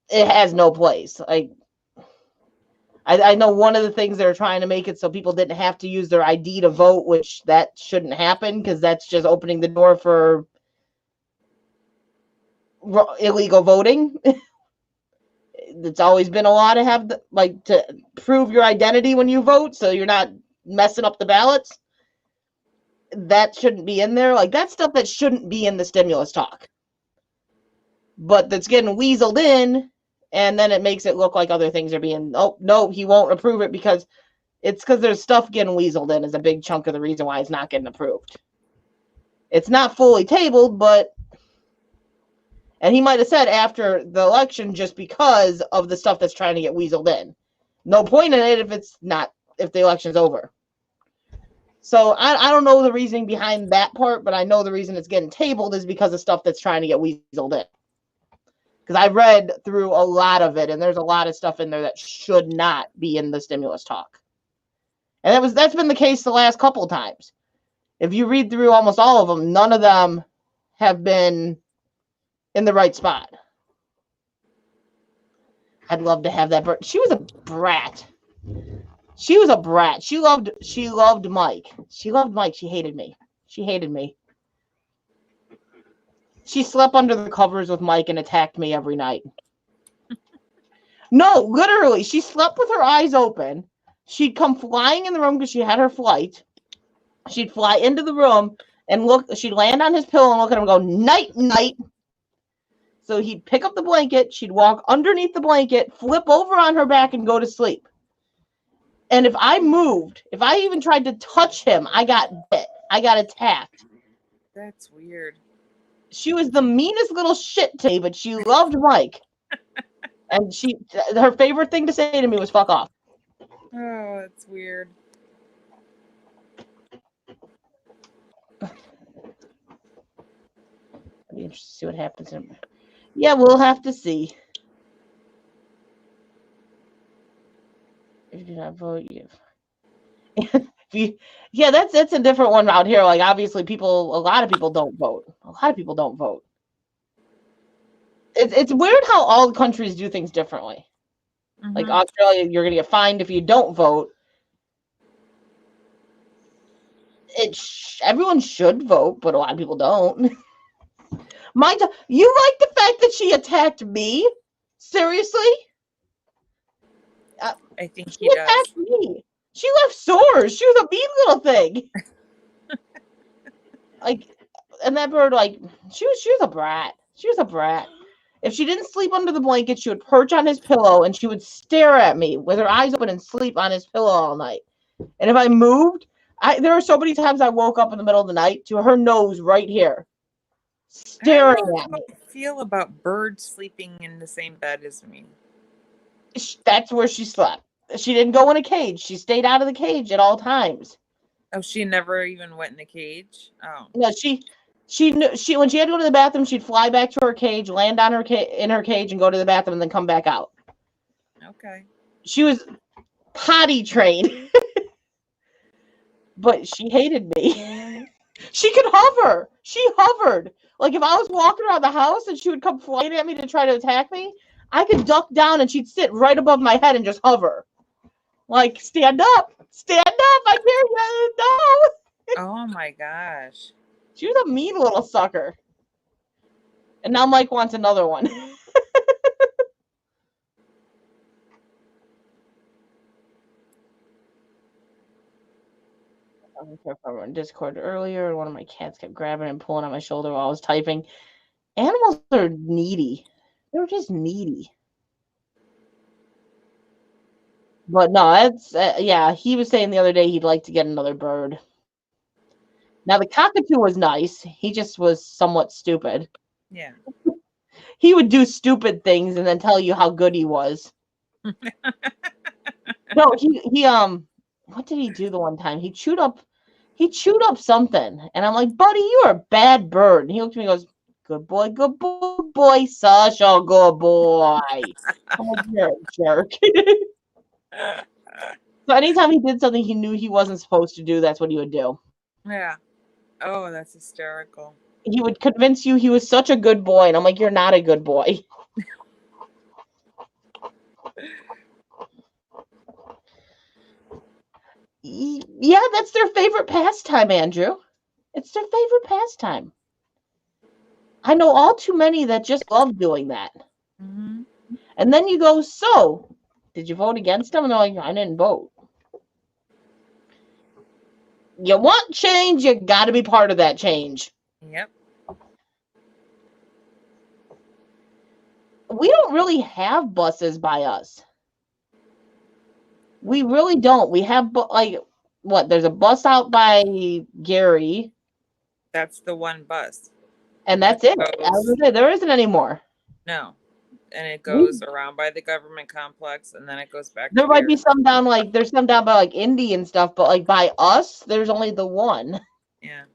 has no place. Like I know one of the things they're trying to make it so people didn't have to use their ID to vote, which that shouldn't happen because that's just opening the door for illegal voting. It's always been a law to have to prove your identity when you vote, so you're not messing up the ballots. That shouldn't be in there. Like that's stuff that shouldn't be in the stimulus talk. But that's getting weaseled in, and then it makes it look like other things are being, oh, no, he won't approve it because there's stuff getting weaseled in is a big chunk of the reason why it's not getting approved. It's not fully tabled, and he might have said after the election just because of the stuff that's trying to get weaseled in. No point in it if the election's over. So I don't know the reasoning behind that part, but I know the reason it's getting tabled is because of stuff that's trying to get weaseled in. Because I read through a lot of it, and there's a lot of stuff in there that should not be in the stimulus talk. And that's been the case the last couple of times. If you read through almost all of them, none of them have been in the right spot. I'd love to have that bird. She was a brat. She loved Mike. She loved Mike. She hated me. She slept under the covers with Mike and attacked me every night. No, literally, she slept with her eyes open. She'd come flying in the room because she had her flight. She'd fly into the room and she'd land on his pillow and look at him and go, night, night. So he'd pick up the blanket, she'd walk underneath the blanket, flip over on her back, and go to sleep. And if I even tried to touch him, I got bit. I got attacked. That's weird. She was the meanest little shit to me, but she loved Mike. And her favorite thing to say to me was "fuck off." Oh, that's weird. I'd be interested to see what happens. Yeah, we'll have to see. If you do not vote, yeah, that's a different one out here. Like, obviously, a lot of people don't vote. A lot of people don't vote. It's weird how all countries do things differently. Mm-hmm. Like Australia, you're gonna get fined if you don't vote. Everyone should vote, but a lot of people don't. You like the fact that she attacked me? Seriously? I think she attacked me. She left sores. She was a mean little thing. And that bird, she was a brat. She was a brat. If she didn't sleep under the blanket, she would perch on his pillow and she would stare at me with her eyes open and sleep on his pillow all night. And if I moved, there were so many times I woke up in the middle of the night to her nose right here, staring at me. How do you feel about birds sleeping in the same bed as me? That's where she slept. She didn't go in a cage. She stayed out of the cage at all times. Oh, she never even went in the cage? Oh. No, she when she had to go to the bathroom, she'd fly back to her cage, land on in her cage, and go to the bathroom, and then come back out. Okay. She was potty trained, but she hated me. She could hover. She hovered. Like, if I was walking around the house and she would come flying at me to try to attack me, I could duck down and she'd sit right above my head and just hover. Like, stand up, I dare you, no. Oh my gosh. She was a mean little sucker. And now Mike wants another one. I was on Discord earlier, and one of my cats kept grabbing and pulling on my shoulder while I was typing. Animals are needy. They're just needy. But no, it's yeah. He was saying the other day he'd like to get another bird. Now the cockatoo was nice. He just was somewhat stupid. Yeah. He would do stupid things and then tell you how good he was. No, he what did he do the one time? He chewed up something, and I'm like, buddy, you're a bad bird. And he looked at me and goes, good boy, such a good boy. I'm like, you're a jerk. So anytime he did something he knew he wasn't supposed to do, that's what he would do. Yeah. Oh, that's hysterical. He would convince you he was such a good boy, and I'm like, you're not a good boy. Yeah, that's their favorite pastime, Andrew. It's their favorite pastime. I know all too many that just love doing that. Mm-hmm. And then you go, so, did you vote against them? And they're like, I didn't vote. You want change, you got to be part of that change. Yep. We don't really have buses by us. We really don't. We have, there's a bus out by Gary. That's the one bus. And that's it. There isn't anymore. No. And it goes around by the government complex, and then it goes back. There might be some down, there's some down by, Indy and stuff, but, by us, there's only the one. Yeah.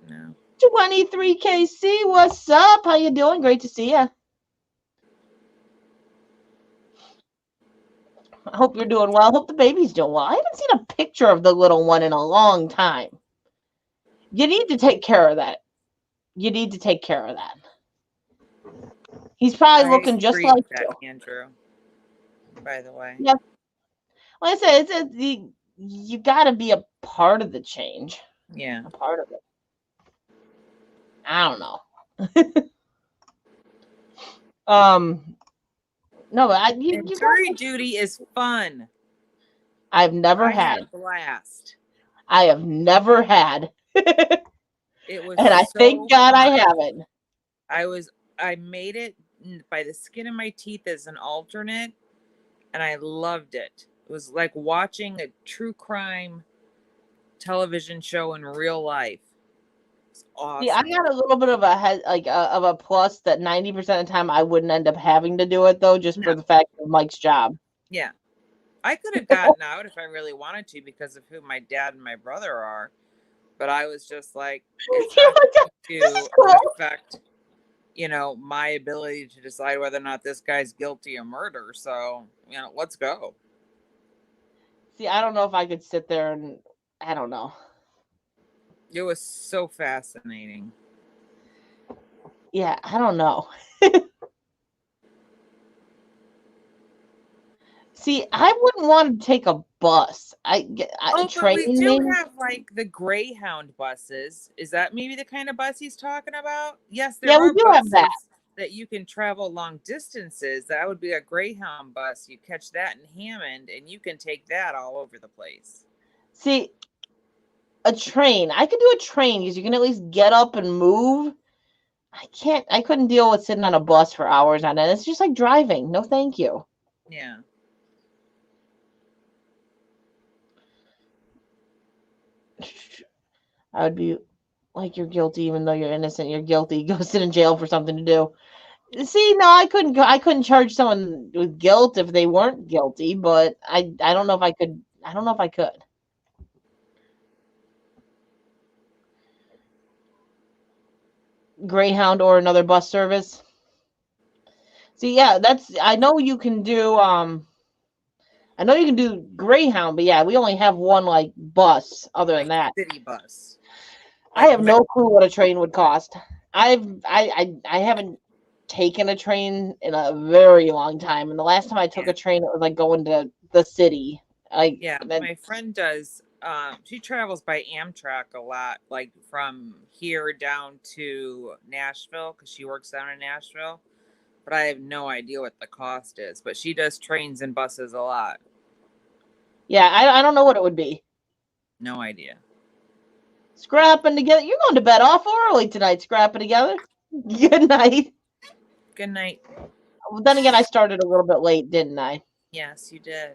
No. 23KC, what's up? How you doing? Great to see you. I hope you're doing well. Hope the baby's doing well. I haven't seen a picture of the little one in a long time. You need to take care of that. He's probably looking just like you. Andrew, by the way. Yeah. Like I said, you got to be a part of the change. Yeah. A part of it. I don't know. No, but jury duty is fun. I've never had a blast. I have never had. It was, and I thank God I haven't. I made it by the skin of my teeth as an alternate, and I loved it. It was like watching a true crime television show in real life. Awesome. See, I got a little bit of a plus that 90% of the time I wouldn't end up having to do it though, just for the fact of Mike's job. Yeah. I could have gotten out if I really wanted to because of who my dad and my brother are. But I was just like, it's not going to affect, my ability to decide whether or not this guy's guilty of murder. So, let's go. See, I don't know if I could sit there and I don't know. It was so fascinating. Yeah, I don't know. See, I wouldn't want to take a bus. But we do have like the Greyhound buses. Is that maybe the kind of bus he's talking about? Yes, there are buses that you can travel long distances. That would be a Greyhound bus. You catch that in Hammond, and you can take that all over the place. See, a train. I could do a train because you can at least get up and move. I couldn't deal with sitting on a bus for hours on end. It's just like driving. No, thank you. Yeah. I would be like, you're guilty, even though you're innocent. You're guilty. Go sit in jail for something to do. See, no, I couldn't charge someone with guilt if they weren't guilty, but I don't know if I could. I don't know if I could. Greyhound or another bus service. See, yeah, I know you can do Greyhound, but yeah, we only have one like bus other than that. City bus. I have no clue what a train would cost. I haven't taken a train in a very long time, and the last time I took a train, it was like going to the city. My friend does. She travels by Amtrak a lot, like from here down to Nashville because she works down in Nashville. But I have no idea what the cost is. But she does trains and buses a lot. Yeah, I don't know what it would be. No idea. Scrapping together. You're going to bed awful early tonight, scrapping together. Good night. Good night. Well, then again, I started a little bit late, didn't I? Yes, you did.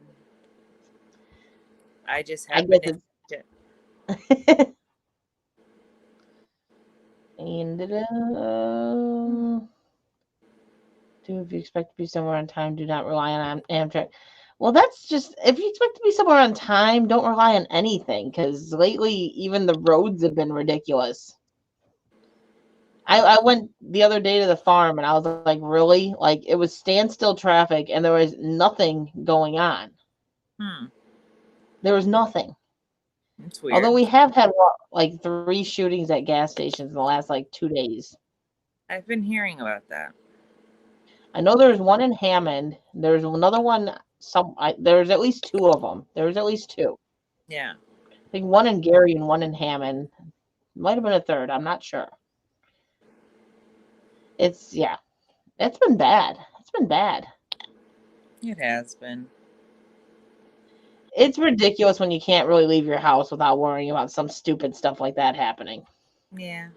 I just happened to it. And if you expect to be somewhere on time, do not rely on Amtrak. Well, that's just, if you expect to be somewhere on time, don't rely on anything, because lately even the roads have been ridiculous. I went the other day to the farm and I was like, really? Like, it was standstill traffic and there was nothing going on. There was nothing. That's weird. Although we have had like 3 shootings at gas stations in the last like 2 days. I've been hearing about that. I know there's one in Hammond. There's another one. There's at least 2 of them. There's at least 2. Yeah. I think one in Gary and one in Hammond. Might have been a third. I'm not sure. It's been bad. It's been bad. It has been. It's ridiculous when you can't really leave your house without worrying about some stupid stuff like that happening. Yeah.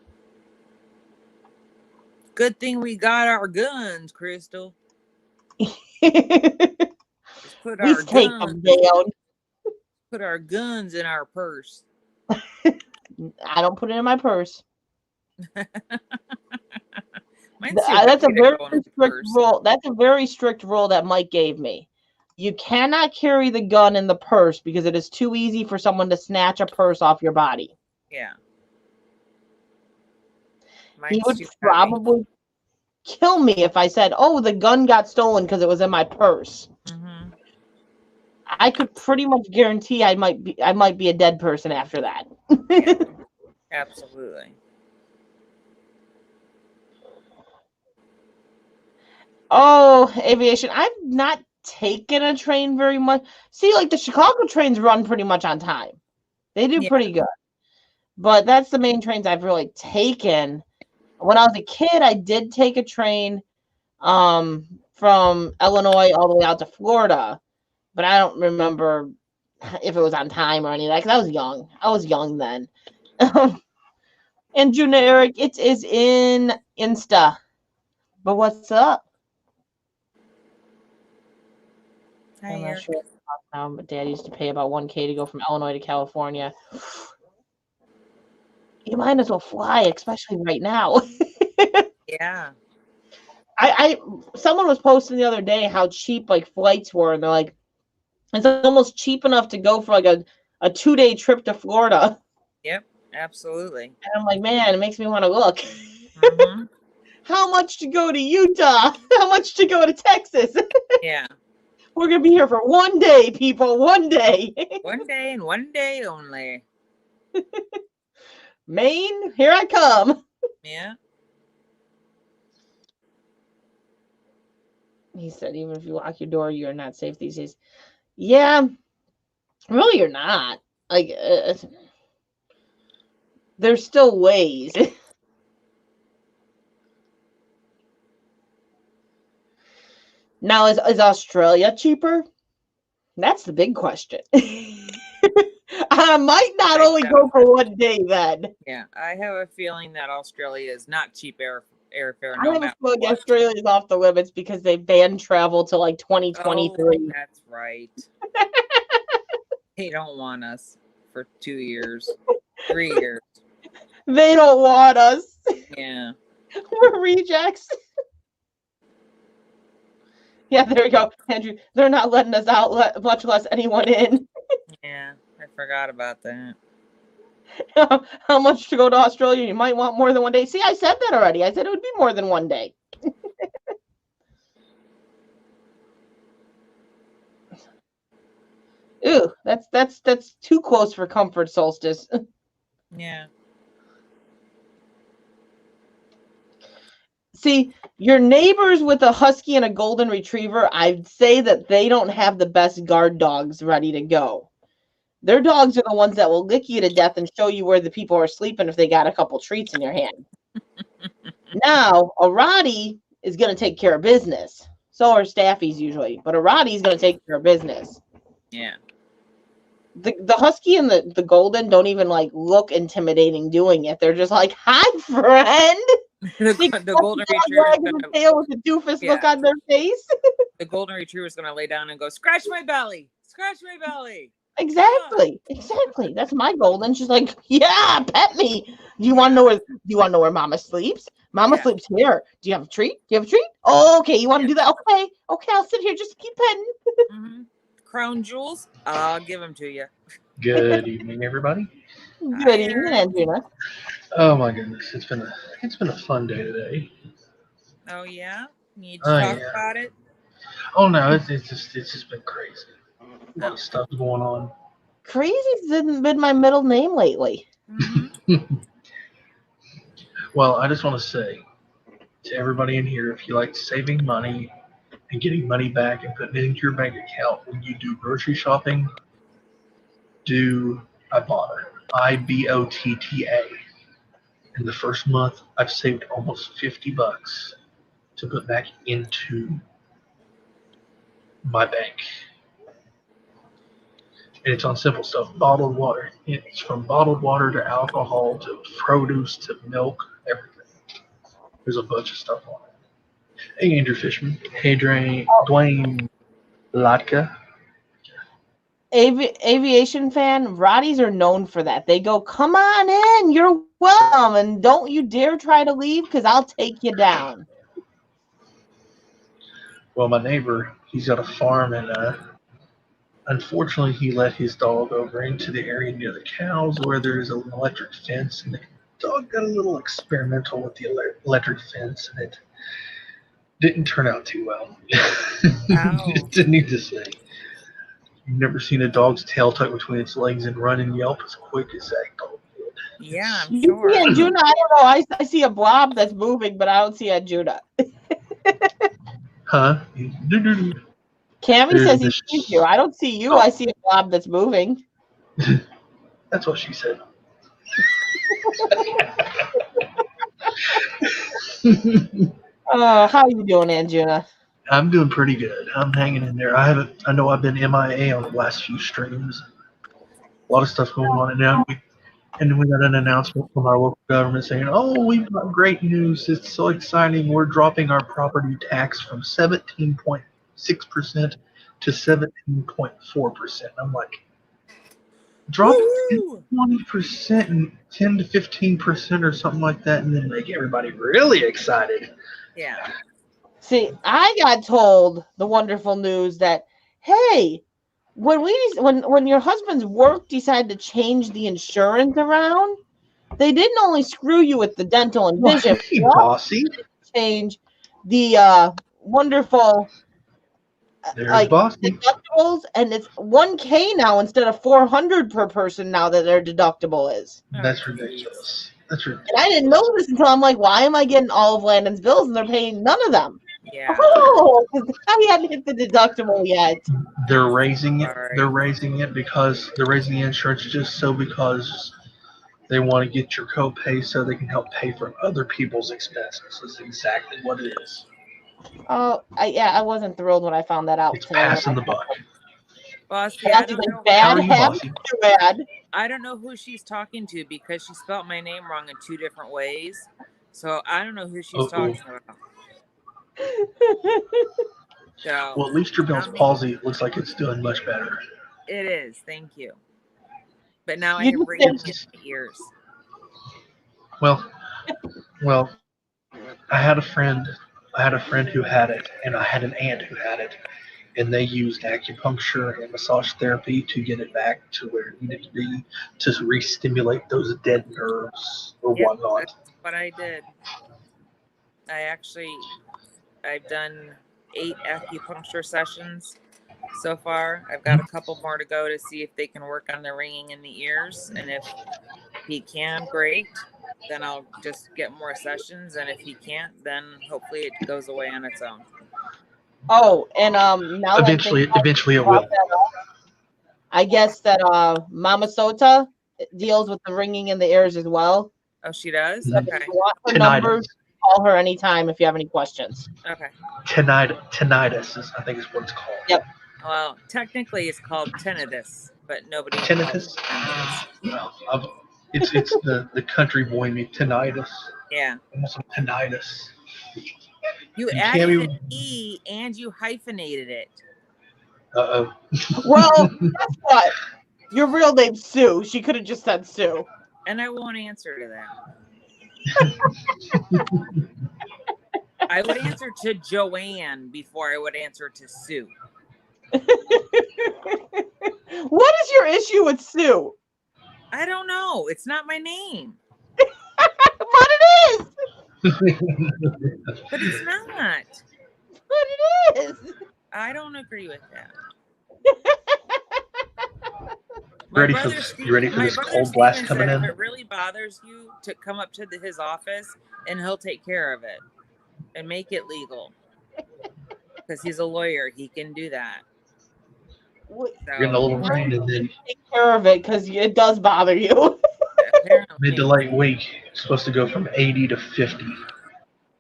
Good thing we got our guns, Crystal. Put our guns in our purse. I don't put it in my purse. That's a very strict rule. That's a very strict rule that Mike gave me. You cannot carry the gun in the purse because it is too easy for someone to snatch a purse off your body. Yeah. He would probably kill me if I said, "Oh, the gun got stolen because it was in my purse." Mm-hmm. I could pretty much guarantee I might be a dead person after that. Yeah, absolutely. Oh, aviation. I've not taken a train very much. See, like the Chicago trains run pretty much on time. They do pretty good. But that's the main trains I've really taken. When I was a kid, I did take a train from Illinois all the way out to Florida. But I don't remember if it was on time or any of that because I was young. I was young then. And generic, it is in Insta. But what's up? I'm not sure now, but Dad used to pay about $1,000 to go from Illinois to California. you might as well fly, especially right now. Yeah. Someone was posting the other day how cheap like flights were, and they're like, it's almost cheap enough to go for like a 2-day trip to Florida. Yep, absolutely. And I'm like, man, it makes me want to look. Mm-hmm. How much to go to Utah? How much to go to Texas? Yeah. We're going to be here for 1 day, people. 1 day. 1 day and 1 day only. Maine, here I come. Yeah. He said, even if you lock your door, you're not safe these days. Yeah, really, you're not. Like, there's still ways. Now, is Australia cheaper? That's the big question. I might not only go for 1 day then. Yeah, I have a feeling that Australia is not cheap airfare. I have a feeling Australia is off the limits because they banned travel to like 2023. Oh, that's right. They don't want us for 2 years, 3 years. They don't want us. Yeah. We're rejects. Yeah, there we go, Andrew. They're not letting us out, much less anyone in. Yeah, I forgot about that. How much to go to Australia? You might want more than 1 day. See, I said that already. I said it would be more than 1 day. Ooh, that's too close for comfort, Solstice. Yeah. See, your neighbors with a husky and a golden retriever, I'd say that they don't have the best guard dogs ready to go. Their dogs are the ones that will lick you to death and show you where the people are sleeping if they got a couple treats in your hand. Now, a Rottie is going to take care of business. So are Staffies usually, but a Rottie is going to take care of business. Yeah. The husky and the golden don't even like look intimidating doing it. They're just like, "Hi, friend." the golden retriever tail with a doofus look on their face. The golden retriever is going to lay down and go, "Scratch my belly, scratch my belly." Exactly. That's my golden. She's like, "Yeah, pet me. Do you want to know where? Do you want to know where Mama sleeps? Mama sleeps here. Do you have a treat? Oh, okay. You want to do that? Okay. I'll sit here. Just keep petting." Mm-hmm. Crown jewels, I'll give them to you. Good evening, everybody. Good evening, Andrea. Oh my goodness, it's been a fun day today. Oh yeah, need to talk about it. Oh no, it's just been crazy. A lot of stuff going on. Crazy's been my middle name lately. Mm-hmm. Well, I just want to say to everybody in here, if you like saving money and getting money back and putting it into your bank account when you do grocery shopping, do Ibotta. IBOTTA. In the first month, I've saved almost $50 to put back into my bank. And it's on simple stuff. Bottled water. It's from bottled water to alcohol to produce to milk, everything. There's a bunch of stuff on it. Hey, Andrew Fishman. Hey, Dwayne Latka. Aviation fan, Rotties are known for that. They go, "Come on in, you're welcome, and don't you dare try to leave because I'll take you down." Well, my neighbor, he's got a farm, and unfortunately, he let his dog over into the area near the cows where there's an electric fence, and the dog got a little experimental with the electric fence, and it didn't turn out too well. Just need to say. You've never seen a dog's tail tuck between its legs and run and yelp as quick as that dog did. Yeah, I'm sure. Yeah, Juna, I don't know. I see a blob that's moving, but I don't see a Juna. Huh? Cammy says he sees you. I don't see you. I see a blob that's moving. That's what she said. How are you doing, Anjuna? I'm doing pretty good. I'm hanging in there. I know I've been MIA on the last few streams. A lot of stuff going on, and now we got an announcement from our local government saying, "Oh, we've got great news! It's so exciting! We're dropping our property tax from 17.6% to 17.4%." I'm like, Drop it 20% and 10 to 15% or something like that, and then make everybody really excited. Yeah. See, I got told the wonderful news that, hey, when your husband's work decided to change the insurance around, they didn't only screw you with the dental and vision, Hey, bossy. change the wonderful There's bossy. deductibles, and it's $1,000 now instead of $400 per person now that their deductible is. That's ridiculous. That's ridiculous. And I didn't know this until I'm like, why am I getting all of Landon's bills and they're paying none of them? Yeah. Oh, I hadn't hit the deductible yet. They're raising it. They're raising it because they're raising the insurance because they want to get your copay so they can help pay for other people's expenses. That's exactly what it is. Oh, I wasn't thrilled when I found that out It's today. passing the buck. Bossy, I don't know. I don't know who she's talking to because she spelled my name wrong in 2 different ways. So I don't know who she's talking about. So, well, at least your Bell's palsy looks like it's doing much better. It is. Thank you. But now I have ringing in my ears. Well, I had a friend who had it, and I had an aunt who had it, and they used acupuncture and massage therapy to get it back to where it needed to be to re-stimulate those dead nerves or whatnot. That's what I did. I've done 8 acupuncture sessions so far. I've got a couple more to go to see if they can work on the ringing in the ears, and if he can, great. Then I'll just get more sessions, and if he can't, then hopefully it goes away on its own. Oh, and now eventually it will. I guess that Mama Sota deals with the ringing in the ears as well. Oh, she does? So okay. If you want her number, call her anytime if you have any questions. Okay. Tinnitus, I think is what it's called. Yep. Well, technically it's called tinnitus, but nobody tinnitus. Well, it's the country boy in me, tinnitus. Yeah. Almost tinnitus. You added an E and you hyphenated it. Uh-oh. Well, guess what? Your real name's Sue. She could have just said Sue. And I won't answer to that. I would answer to Joanne before I would answer to Sue. What is your issue with Sue? I don't know. It's not my name. But it is. But it's not. But it is. I don't agree with that. You ready for this cold blast coming in? If it really bothers you, to come up to his office and he'll take care of it and make it legal. Because he's a lawyer, he can do that. So, you're in the little rain and then take care of it because it does bother you. Mid to late week, it's supposed to go from 80 to 50.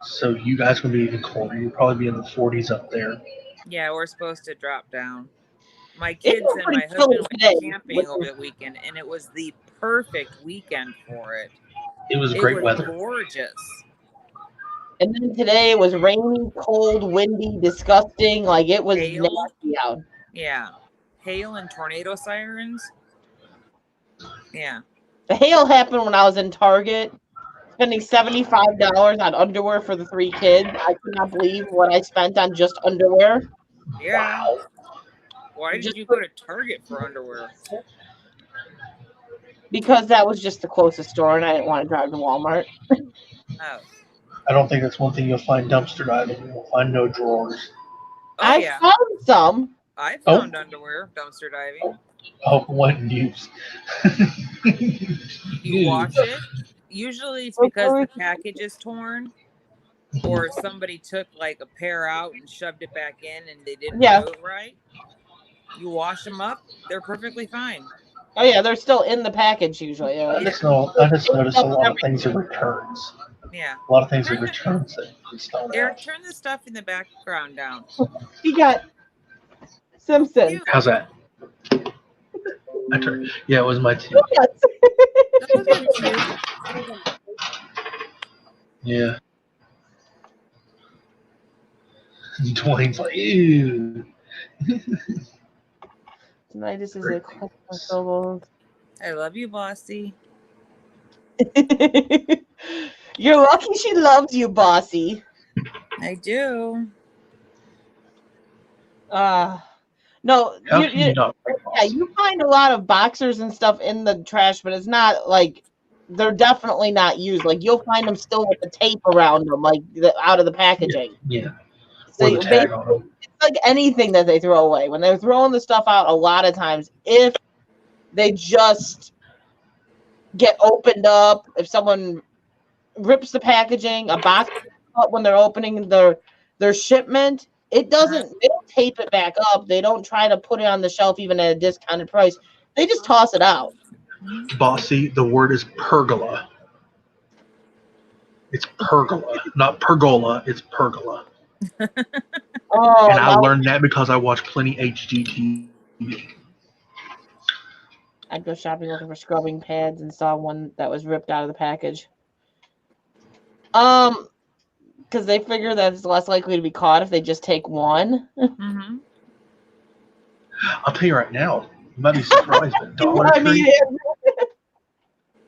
So you guys will be even colder. You'll probably be in the 40s up there. Yeah, we're supposed to drop down. My kids and my husband went camping over the weekend, and it was the perfect weekend for it. It was great weather. Gorgeous. And then today it was rainy, cold, windy, disgusting. Like it was nasty out. Yeah. Hail and tornado sirens. Yeah. The hail happened when I was in Target, spending $75 on underwear for the 3 kids. I could not believe what I spent on just underwear. Yeah. Wow. Why did you go to Target for underwear? Because that was just the closest store, and I didn't want to drive to Walmart. Oh. I don't think that's one thing you'll find dumpster diving. You'll find no drawers. I found some. I found underwear dumpster diving. Oh, one use. You wash it. Usually it's because the package is torn, or somebody took like a pair out and shoved it back in, and they didn't do it right. You wash them up; they're perfectly fine. Oh yeah, they're still in the package usually. I just noticed a lot of things are returns. Yeah. A lot of things are returns that just don't. Eric, turn the stuff in the background down. You got Simpson. How's that? Yeah, it was my team. Yeah. Dwayne's like, ew. Tonight this is a question. I love you, Bossy. You're lucky she loves you, Bossy. I do. No, How can you not like yeah, Bossy? you find a lot of boxers and stuff in the trash, but it's not like they're definitely not used. Like you'll find them still with the tape around them, like out of the packaging. Yeah. So Or the tag on them. it's like anything that they throw away. When they're throwing the stuff out, a lot of times, if they just get opened up, if someone rips the packaging, a box up when they're opening their shipment, it doesn't. They don't tape it back up. They don't try to put it on the shelf even at a discounted price. They just toss it out. Bossy, the word is pergola. It's pergola, not pergola. It's pergola. Oh, And I learned that because I watch plenty HGTV. I'd go shopping looking for scrubbing pads and saw one that was ripped out of the package. Because they figure that it's less likely to be caught if they just take one. Mm-hmm. I'll tell you right now, you might be surprised, but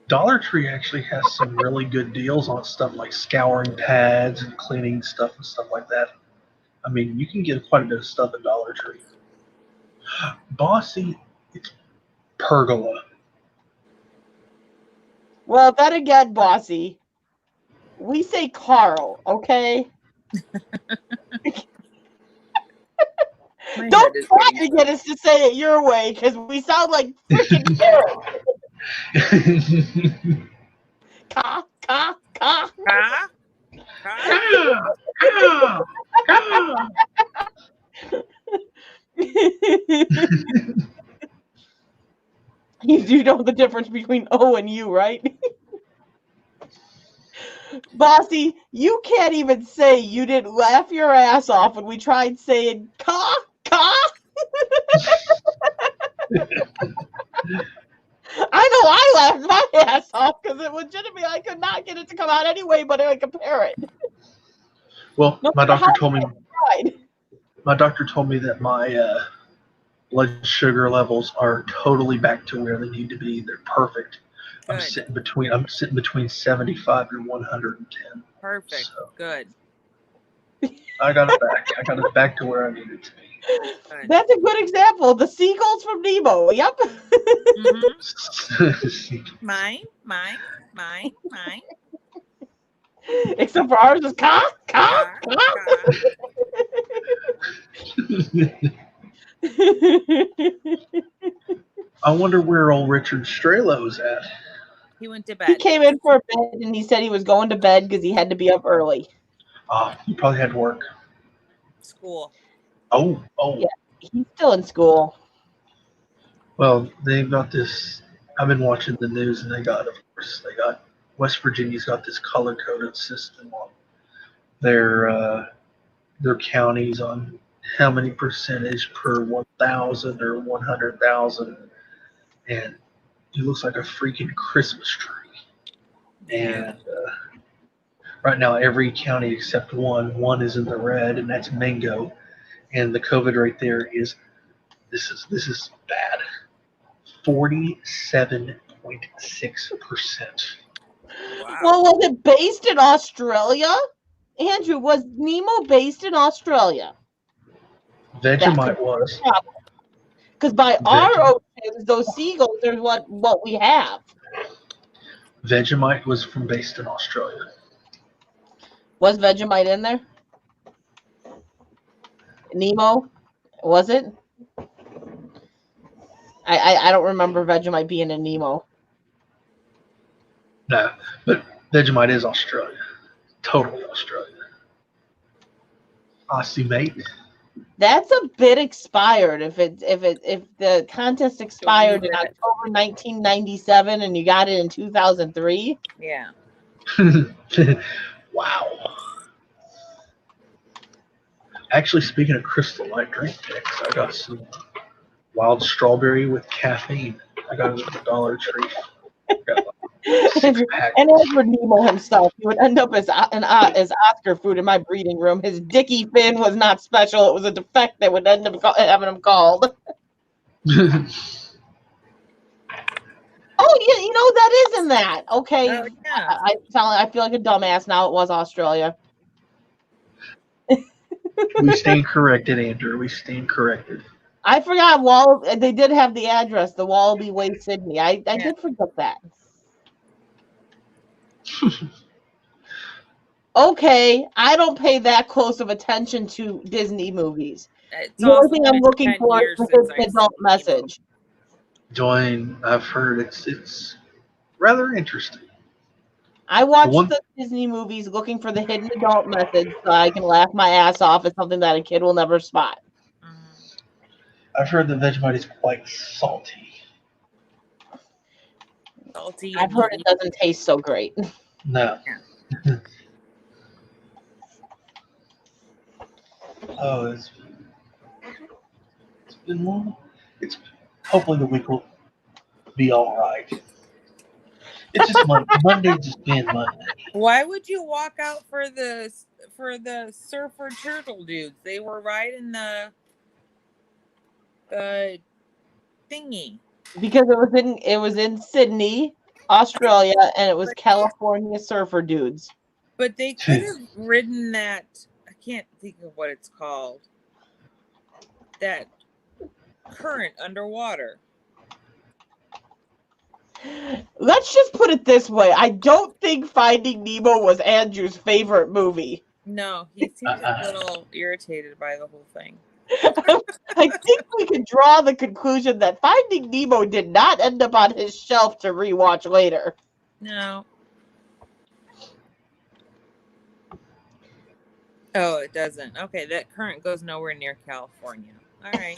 Dollar Tree actually has some really good deals on stuff like scouring pads and cleaning stuff and stuff like that. I mean, you can get quite a bit of stuff at Dollar Tree. Bossy, it's pergola. Well, then again, Bossy, we say Carl, okay? Don't try to get us to say it your way, because we sound like freaking parrots. Ka, ka, ka. Ka? You know the difference between O and U, right? Bossy, you can't even say you didn't laugh your ass off when we tried saying ka, ka. I know I laughed my ass off because it legitimately I could not get it to come out anyway, but like a parrot. Well, No my matter doctor how told me. I tried. My doctor told me that my blood sugar levels are totally back to where they need to be. They're perfect. Good. I'm sitting between 75 and 110. Perfect. So Good. I got it back. I got it back to where I need it to be. Good. That's a good example. The seagulls from Nemo. Yep. Mm-hmm. Mine. Except for ours is ka, ka, ka. I wonder where old Richard Strelow's at. He went to bed. He came in for a bed and he said he was going to bed because he had to be up early. He probably had work. School. Oh. Yeah, he's still in school. Well, they've got this. I've been watching the news, and they got West Virginia's got this color-coded system on their counties on how many percentage per 1,000 or 100,000, and it looks like a freaking Christmas tree. And right now, every county except one is in the red, and that's Mingo. And the COVID rate there is this is bad. 47.6%. Wow. Well, was it based in Australia? Andrew, was Nemo based in Australia? Vegemite was. Because by our oceans, those seagulls are what we have. Vegemite was based in Australia. Was Vegemite in there? Nemo? Was it? I don't remember Vegemite being in Nemo. No, but Vegemite is Australia. Totally Australia. Aussie mate. That's a bit expired. If the contest expired in October 1997 and you got it in 2003. Yeah. Wow. Actually, speaking of Crystal Light drink picks, I got some wild strawberry with caffeine. I got it at the Dollar Tree. Got And Edward Nemo himself, he would end up as Oscar food in my breeding room. His Dickie fin was not special; it was a defect that would end up having him called. Oh, yeah, that isn't that. Okay. Oh, yeah. I feel like a dumbass now. It was Australia. We stand corrected, Andrew. We stand corrected. I forgot they did have the address, the Wallaby Way, Sydney. I did forget that. Okay, I don't pay that close of attention to Disney movies. The only thing I'm looking for is the adult message. Join. I've heard it's rather interesting. I watch the Disney movies looking for the hidden adult message so I can laugh my ass off at something that a kid will never spot. I've heard that Vegemite is quite salty. Salty. I've heard it doesn't taste so great. No. Oh, it's been long. Hopefully the week will be all right. It's just Monday just being Monday. Why would you walk out for the surfer turtle dudes? They were riding the thingy. Because it was in Sydney, Australia, and it was California surfer dudes. But they could have ridden that. I can't think of what it's called. That current underwater. Let's just put it this way. I don't think Finding Nemo was Andrew's favorite movie. No, he seems a little irritated by the whole thing. I think we can draw the conclusion that Finding Nemo did not end up on his shelf to rewatch later. No. Oh, it doesn't. Okay, that current goes nowhere near California. All right.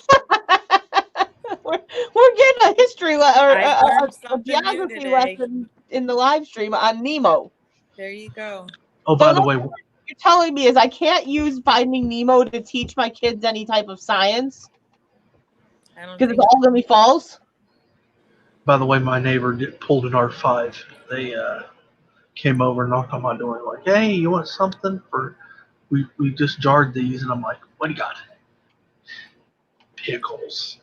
We're getting a history or a geography lesson in the live stream on Nemo. There you go. Oh, by the way, what you're telling me is I can't use Finding Nemo to teach my kids any type of science because it's all going to be false. By the way, my neighbor pulled an R5. They came over and knocked on my door like, "Hey, you want something for? We just jarred these," and I'm like, "What do you got?" Pickles.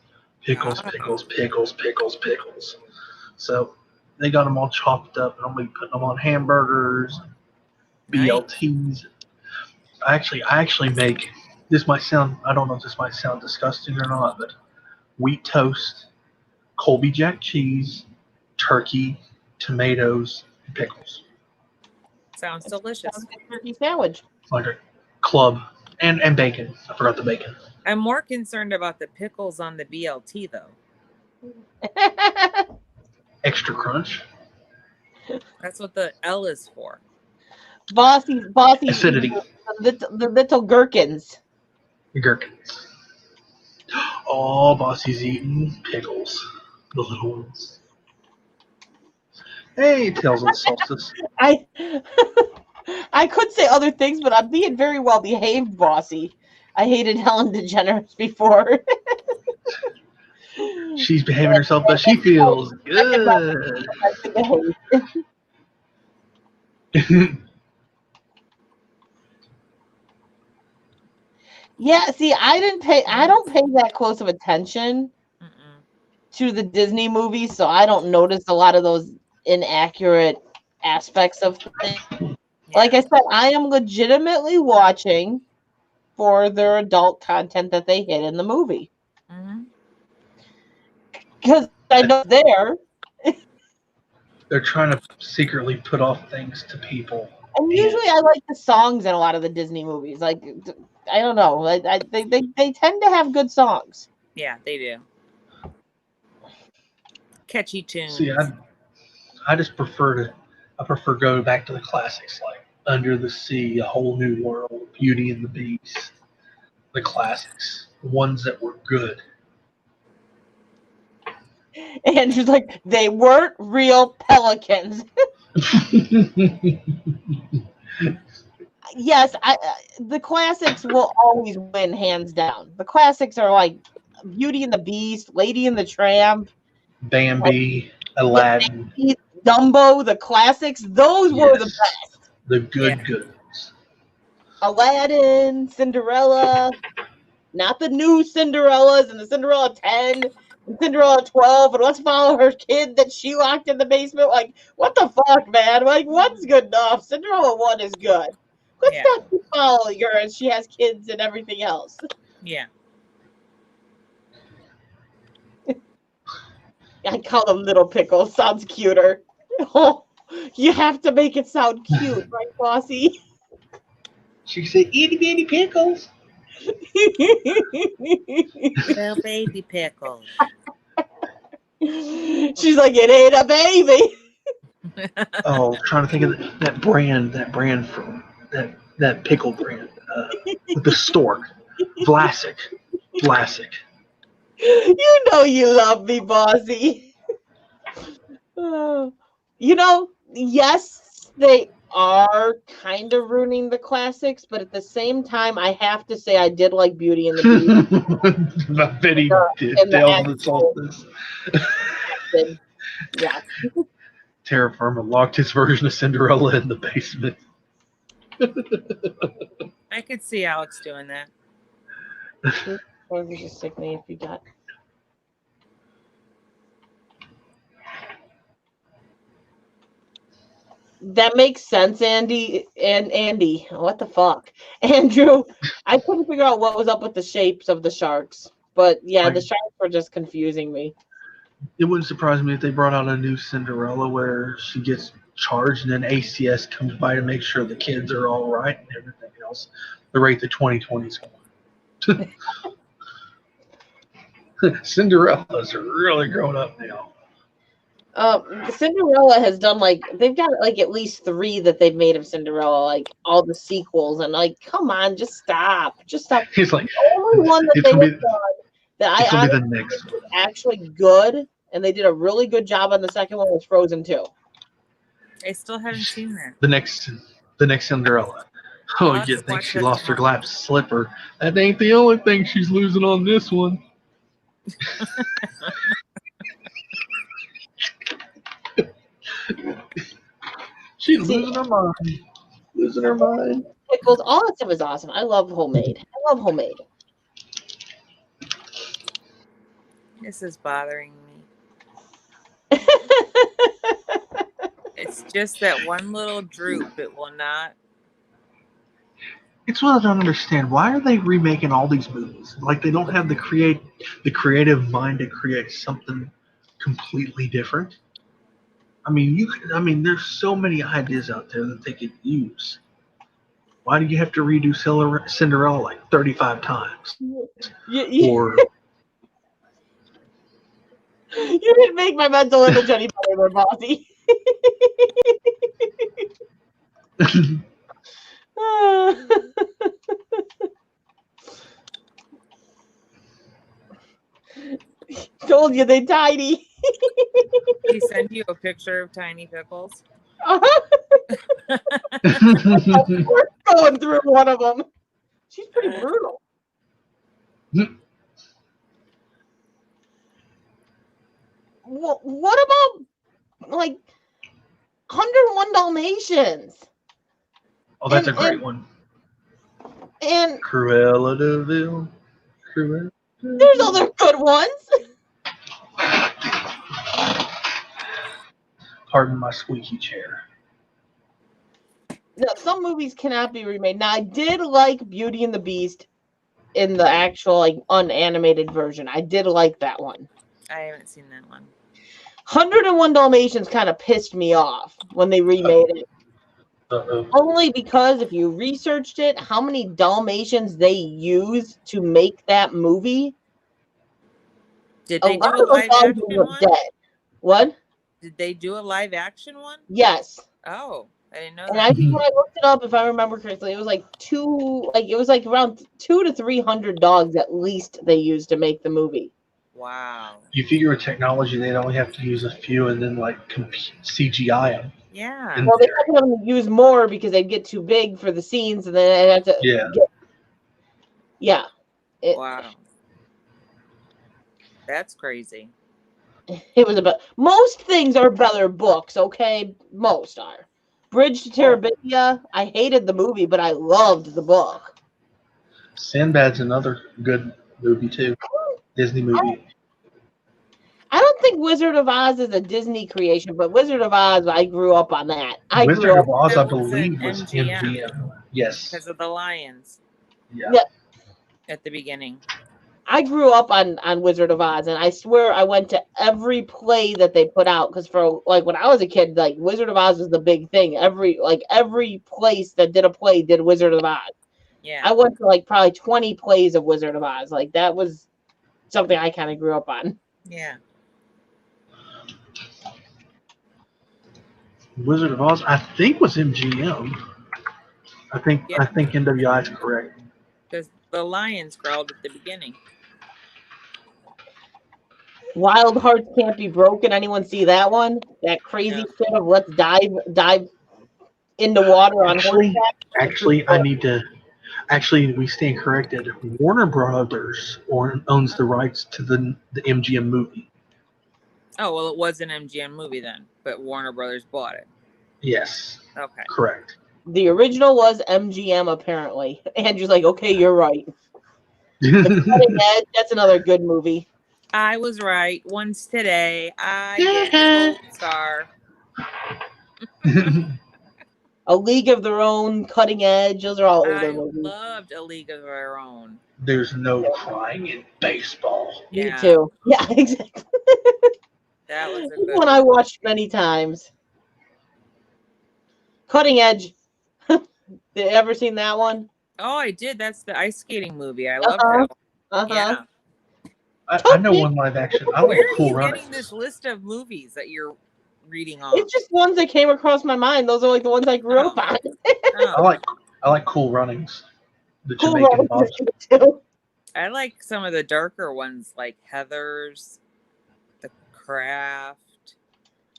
So they got them all chopped up, and I'm gonna be putting them on hamburgers, BLTs. I actually make this. Might sound, I don't know if this might sound disgusting or not, but wheat toast, Colby Jack cheese, turkey, tomatoes, and pickles. Sounds delicious. Sounds like a turkey sandwich. Like a club and bacon. I forgot the bacon. I'm more concerned about the pickles on the BLT though. Extra crunch. That's what the L is for. Bossy acidity. The little gherkins. The gherkins. Oh, Bossy's eating pickles. The little ones. Hey, Tails of the Solstice. I could say other things, but I'm being very well behaved, Bossy. I hated Helen DeGeneres before. She's behaving herself, but she feels good. Yeah, see, I don't pay that close of attention to the Disney movies, so I don't notice a lot of those inaccurate aspects of things. Like I said, I am legitimately watching for their adult content that they hit in the movie. Because I know they're trying to secretly put off things to people. And usually I like the songs in a lot of the Disney movies. Like, I don't know. They tend to have good songs. Yeah, they do. Catchy tunes. See, I just prefer go back to the classics like Under the Sea, A Whole New World, Beauty and the Beast. The classics. The ones that were good. Andrew's like, they weren't real pelicans. Yes, the classics will always win, hands down. The classics are like Beauty and the Beast, Lady and the Tramp, Bambi, Aladdin, Dumbo. The classics, those were the best. The goods. Aladdin, Cinderella, not the new Cinderellas and the Cinderella 10. Cinderella 12, and let's follow her kid that she locked in the basement. Like, what the fuck, man? Like, one's good enough. Cinderella 1 is good. Let's not follow her, and she has kids and everything else. Yeah. I call them little pickles. Sounds cuter. Oh, you have to make it sound cute, right, Bossy? She said, itty bitty pickles. Little baby pickles. She's like, it ain't a baby. Oh, trying to think of that brand from that pickle brand with the stork, Vlasic. You know you love me, Bossy. You know, yes, they are kind of ruining the classics, but at the same time, I have to say I did like Beauty and the Beast. I bet he did. Yeah. Terra Firma locked his version of Cinderella in the basement. I could see Alex doing that. Or just stick me if you got. That makes sense, Andy. And Andy, what the fuck, Andrew? I couldn't figure out what was up with the shapes of the sharks, but yeah, the sharks were just confusing me. It wouldn't surprise me if they brought out a new Cinderella where she gets charged and then ACS comes by to make sure the kids are all right and everything else. The rate the 2020's going. Cinderella's are really grown up now. Cinderella has done they've got at least 3 that they've made of Cinderella, all the sequels, and come on, just stop. He's like, the only one that they have done that I honestly was actually good, and they did a really good job on the second one, was Frozen 2. I still haven't seen that. The next Cinderella. Oh, you think she lost her glass slipper? That ain't the only thing she's losing on this one. She's losing her mind. Pickles, all that stuff is awesome. I love homemade. This is bothering me. It's just that one little droop. It will not. It's what I don't understand. Why are they remaking all these movies? Like they don't have the creative mind to create something completely different. I mean, there's so many ideas out there that they could use. Why do you have to redo Cinderella 35 times? Or you didn't make my mental image any better than Bossy. Told you they tiny. He sent you a picture of Tiny Pickles. We're going through one of them. She's pretty brutal. What about 101 Dalmatians? Oh, that's a great one. And Cruella de Vil. There's other good ones. Pardon my squeaky chair. No, some movies cannot be remade. Now, I did like Beauty and the Beast in the actual unanimated version. I did like that one. I haven't seen that one. 101 Dalmatians kind of pissed me off when they remade it. Only because if you researched it, how many Dalmatians they used to make that movie? Did they do a live action one? Dead. What? Did they do a live action one? Yes. Oh, I didn't know and that. I think when I looked it up, if I remember correctly, it was around 200 to 300 dogs at least they used to make the movie. Wow. You figure with technology, they'd only have to use a few and then CGI them. Yeah. Well, they had to use more because they'd get too big for the scenes, and then they'd have to. Yeah. Wow. That's crazy. It was about most things are better books, okay? Most are. Bridge to Terabithia. I hated the movie, but I loved the book. Sinbad's another good movie too. Disney movie. don't think Wizard of Oz is a Disney creation, but Wizard of Oz, I grew up on that. Wizard of Oz, I That was an believe, was MGM. MGM. Yes. Because of the lions Yeah. at the beginning. I grew up on Wizard of Oz, and I swear I went to every play that they put out, because for like when I was a kid, like Wizard of Oz was the big thing. Every place that did a play did Wizard of Oz. Yeah. I went to like probably 20 plays of Wizard of Oz. Like that was something I kind of grew up on. Yeah. Wizard of Oz, I think, was MGM. I think NWI is correct. Because the lions growled at the beginning. Wild Hearts Can't Be Broken. Anyone see that one? That crazy shit of let's dive into water on horseback. Actually, we stand corrected. Warner Brothers owns the rights to the MGM movie. Oh, well, it was an MGM movie then, but Warner Brothers bought it. Yes. Okay. Correct. The original was MGM, apparently. Andrew's like, okay, you're right. The Cutting Edge, that's another good movie. I was right. Once today, I get the gold star. A League of Their Own, Cutting Edge, those are all older movies. I loved A League of Their Own. There's no crying in baseball. Me too. Yeah, exactly. That was a good one I watched many times. Cutting Edge. Did you ever seen that one? Oh, I did. That's the ice skating movie. I love that one. Yeah. I know one live action. I like Where Cool are you Runnings. getting this list of movies that you're reading on? It's just ones that came across my mind. Those are like the ones I grew up on. I like Cool Runnings. The Cool Jamaican Runnings Bobs. too. I like some of the darker ones like Heathers, The Craft.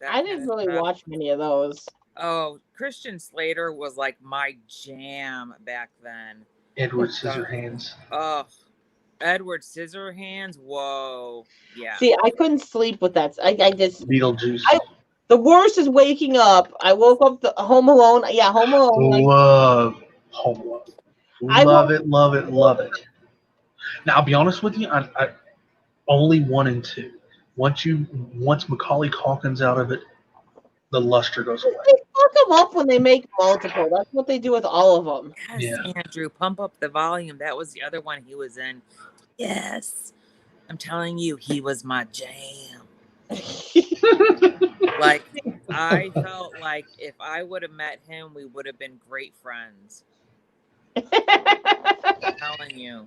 I didn't really watch many of those. Oh, Christian Slater was like my jam back then. Edward Scissorhands. Oh, Edward Scissorhands. Whoa. Yeah. See, I couldn't sleep with that. I just Beetlejuice. The worst is waking up. I woke up Home Alone. Yeah, Home Alone. Love Home Alone. Love it. Now, I'll be honest with you. I only 1 and 2. Once Macaulay Culkin's out of it, the luster goes away. They fuck them up when they make multiple. That's what they do with all of them. Yes, yeah. Andrew, pump up the volume. That was the other one he was in. Yes. I'm telling you, he was my jam. Like, I felt like if I would have met him, we would have been great friends. I'm telling you.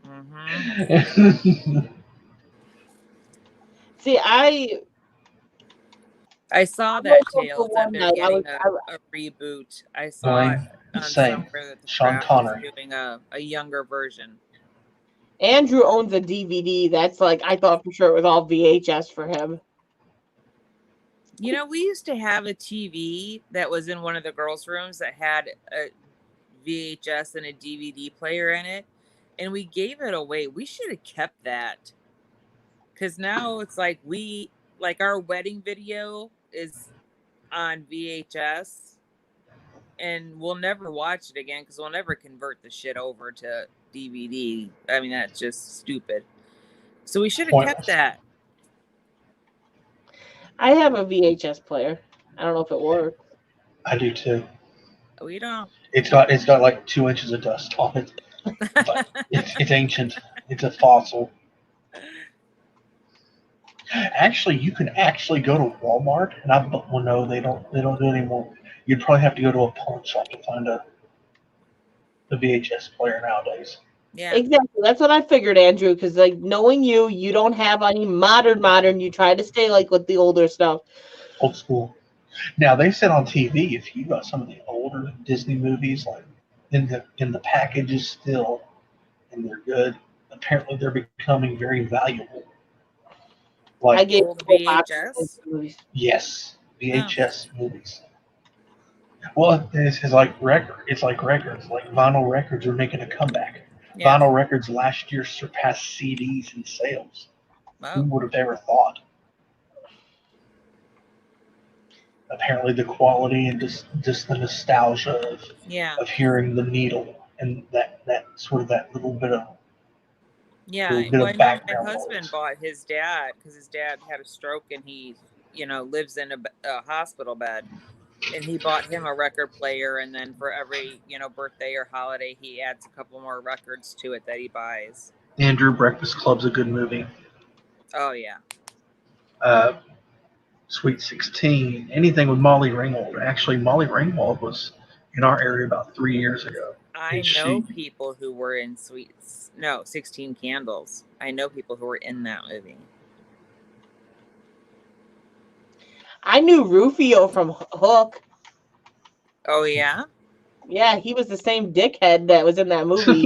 Mm-hmm. See, I saw that Tales that they're getting a reboot. I saw it on somewhere that the Sean Connery was doing a younger version. Andrew owns a DVD. That's like, I thought for sure it was all VHS for him. You know, we used to have a TV that was in one of the girls' rooms that had a VHS and a DVD player in it, and we gave it away. We should have kept that, because now it's like our wedding video is on VHS, and we'll never watch it again because we'll never convert the shit over to DVD. I mean, that's just stupid. So we should have kept that. I have a VHS player. I don't know if it works. I do too. We don't. It's got like 2 inches of dust on it. But it's ancient. It's a fossil. Actually, you can actually go to Walmart, and no, they don't do it anymore. You'd probably have to go to a pawn shop to find a VHS player nowadays. Yeah, exactly. That's what I figured, Andrew. Because like knowing you don't have any modern. You try to stay like with the older stuff. Old school. Now they said on TV, if you got some of the older Disney movies, like in the packages still, and they're good, apparently they're becoming very valuable. Like I gave VHS. Yes, VHS movies. Well, it's like record. It's like records. Like vinyl records are making a comeback. Yeah. Vinyl records last year surpassed CDs in sales. Wow. Who would have ever thought? Apparently, the quality and just the nostalgia of hearing the needle and that sort of that little bit of Yeah, little bit well, of I know my background husband noise. bought his dad because his dad had a stroke and he, lives in a hospital bed. And he bought him a record player, and then for every birthday or holiday, he adds a couple more records to it that he buys. Andrew, Breakfast Club's a good movie. Oh yeah. Sweet 16, anything with Molly Ringwald. Actually, Molly Ringwald was in our area about 3 years ago. I know people who were in 16 Candles. I know people who were in that movie. I knew Rufio from Hook. Oh yeah? Yeah, he was the same dickhead that was in that movie.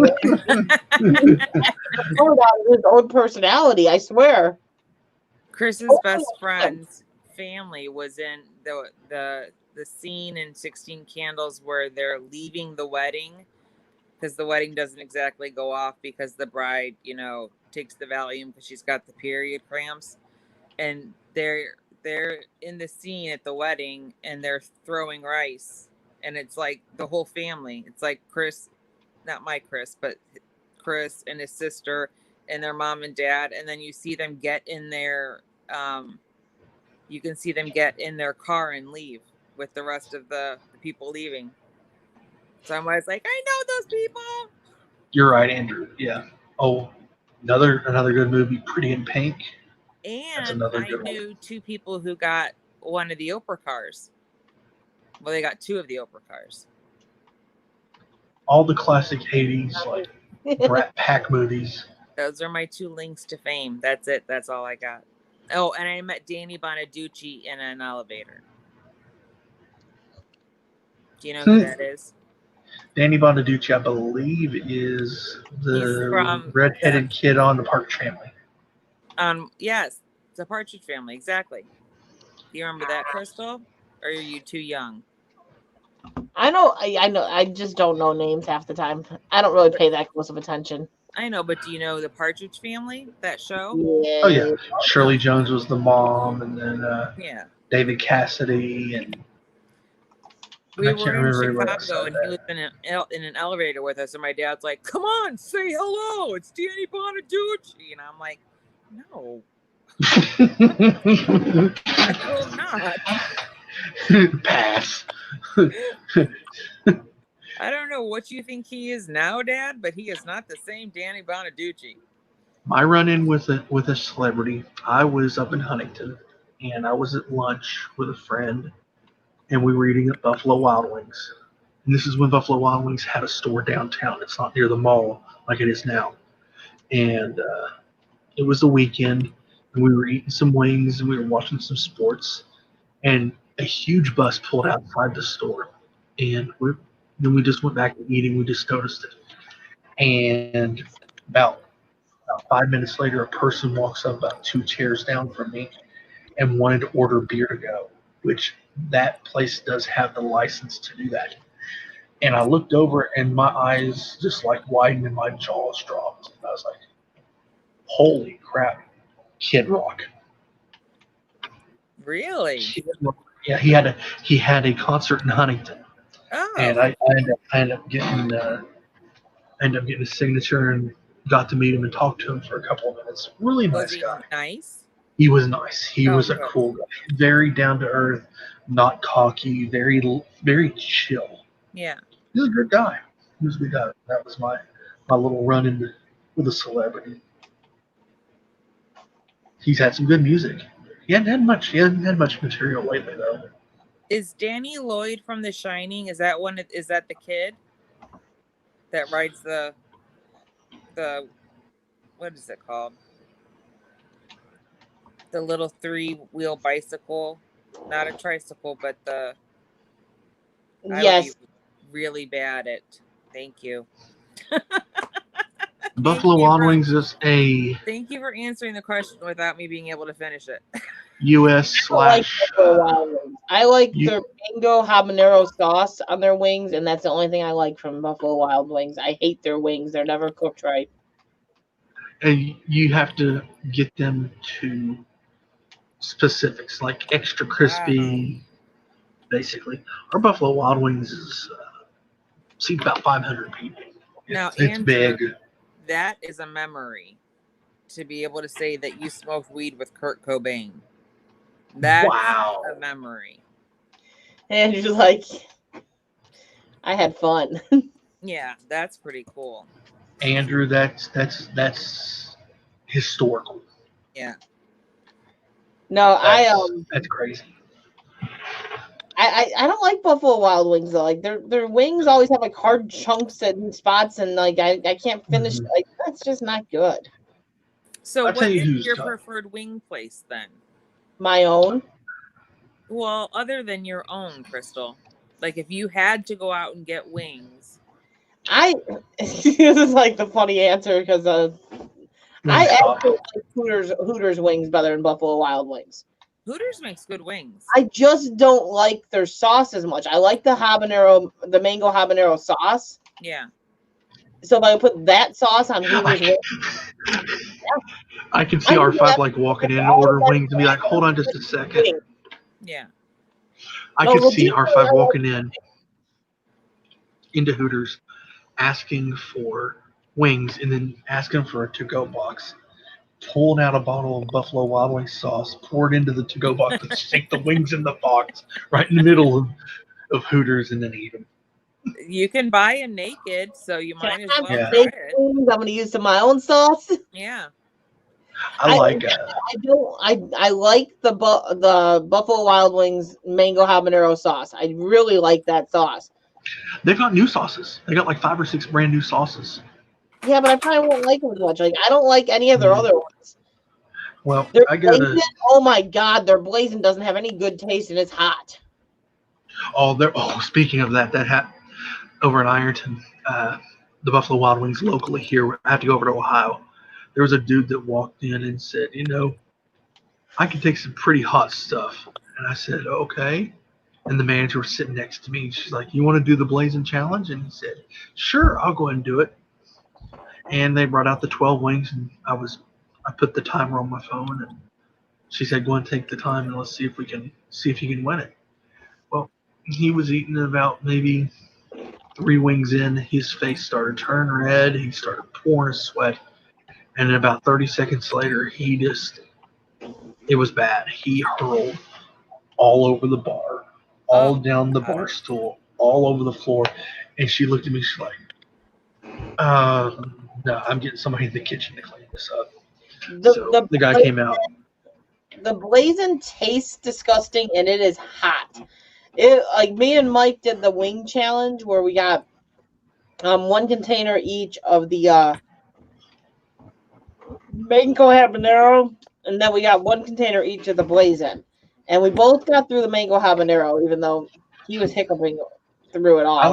His own personality, I swear. Chris's best friend's family was in the scene in 16 Candles where they're leaving the wedding because the wedding doesn't exactly go off because the bride, takes the Valium because she's got the period cramps, and they're in the scene at the wedding and they're throwing rice, and it's like the whole family. It's like Chris, not my Chris, but Chris and his sister and their mom and dad, and then you see them get in their you can see them get in their car and leave with the rest of the people leaving. So I'm always like, I know those people. You're right, Andrew. Yeah. Oh, another good movie, Pretty in Pink. And I knew two people who got one of the Oprah cars. Well, they got two of the Oprah cars. All the classic 80s, like Brat Pack movies. Those are my two links to fame. That's it. That's all I got. Oh, and I met Danny Bonaducci in an elevator. Do you know who that is? Danny Bonaducci, I believe, is the redheaded kid on the Partridge Family. Yes, the Partridge Family, exactly. Do you remember that, Crystal? Or are you too young? I know. I just don't know names half the time. I don't really pay that close of attention. I know, but do you know the Partridge Family? That show? Yeah. Oh yeah, Shirley Jones was the mom, and then David Cassidy, and we were in Chicago, and he was in an elevator with us, and my dad's like, "Come on, say hello, it's Danny Bonaducci," and I'm like, "No, I will not." Pass. I don't know what you think he is now, Dad, but he is not the same Danny Bonaducci. My run-in with a celebrity, I was up in Huntington, and I was at lunch with a friend, and we were eating at Buffalo Wild Wings. And this is when Buffalo Wild Wings had a store downtown. It's not near the mall like it is now. And it was the weekend, and we were eating some wings, and we were watching some sports, and a huge bus pulled outside the store. And then we just went back to eating. We just noticed it. And about 5 minutes later, a person walks up about 2 chairs down from me and wanted to order beer to go, which that place does have the license to do that. And I looked over, and my eyes just like widened and my jaws dropped. I was like, holy crap, Kid Rock. Really? Yeah, he had a concert in Huntington. Oh. And I ended up getting a signature and got to meet him and talk to him for a couple of minutes. Really nice guy. Nice? He was nice. He was a cool guy. Very down to earth, not cocky, very chill. Yeah. He was a good guy. That was my little run-in with a celebrity. He's had some good music. He hadn't had much material lately though. Is Danny Lloyd from The Shining? Is that the kid that rides the what is it called? The little 3-wheel bicycle, not a tricycle, but the. Yes. I would be really bad at. Thank you. Buffalo Wild Wings is a. Thank you for answering the question without me being able to finish it. U.S. I like their mango habanero sauce on their wings, and that's the only thing I like from Buffalo Wild Wings. I hate their wings; they're never cooked right. And you have to get them to specifics, like extra crispy. Basically, our Buffalo Wild Wings seats about 500 people. Now, it's big. That is a memory. to be able to say that you smoked weed with Kurt Cobain. That's a memory. And you're like, I had fun. Yeah, that's pretty cool. Andrew, that's historical. Yeah. No, that's crazy. I don't like Buffalo Wild Wings though. Like their wings always have like hard chunks and spots, and like I can't finish. Mm-hmm. Like that's just not good. So what is your preferred wing place then? My own. Well, other than your own, Crystal. Like if you had to go out and get wings. This is like the funny answer because I actually like Hooters wings better than Buffalo Wild Wings. Hooters makes good wings. I just don't like their sauce as much. I like the mango habanero sauce. Yeah. So if I put that sauce on Hooters wings, I can see R5 like walking in and ordering wings and be like, hold on just a second. Yeah. I can see R5 walking into Hooters asking for wings and then asking for a to-go box, pulling out a bottle of Buffalo Wild Wings sauce, pour it into the to-go box, and stick the wings in the box right in the middle of Hooters and then eat them. You can buy them naked, so you might as well try it. I'm going to use some of my own sauce. Yeah. I like the Buffalo Wild Wings mango habanero sauce. I really like that sauce. They've got new sauces. They got like 5 or 6 brand new sauces. Yeah, but I probably won't like them as much. Like I don't like any of their other ones. Well, oh my God, their blazing doesn't have any good taste and it's hot. Speaking of that over in Ironton, the Buffalo Wild Wings locally here. I have to go over to Ohio. There was a dude that walked in and said, I can take some pretty hot stuff. And I said, okay. And the manager was sitting next to me. She's like, you want to do the Blazing Challenge? And he said, sure, I'll go ahead and do it. And they brought out the 12 wings, and I put the timer on my phone, and she said, go and take the time, and let's see if you can win it. Well, he was eating about maybe 3 wings in. His face started turning red. He started pouring his sweat. And then about 30 seconds later, it was bad. He hurled all over the bar, all down the bar stool, all over the floor. And she looked at me, she's like, no, I'm getting somebody in the kitchen to clean this up. The guy came out. The blazing tastes disgusting, and it is hot. Like me and Mike did the wing challenge where we got 1 container each of the mango habanero, and then we got 1 container each of the blazing. And we both got through the mango habanero, even though he was hiccuping through it all. I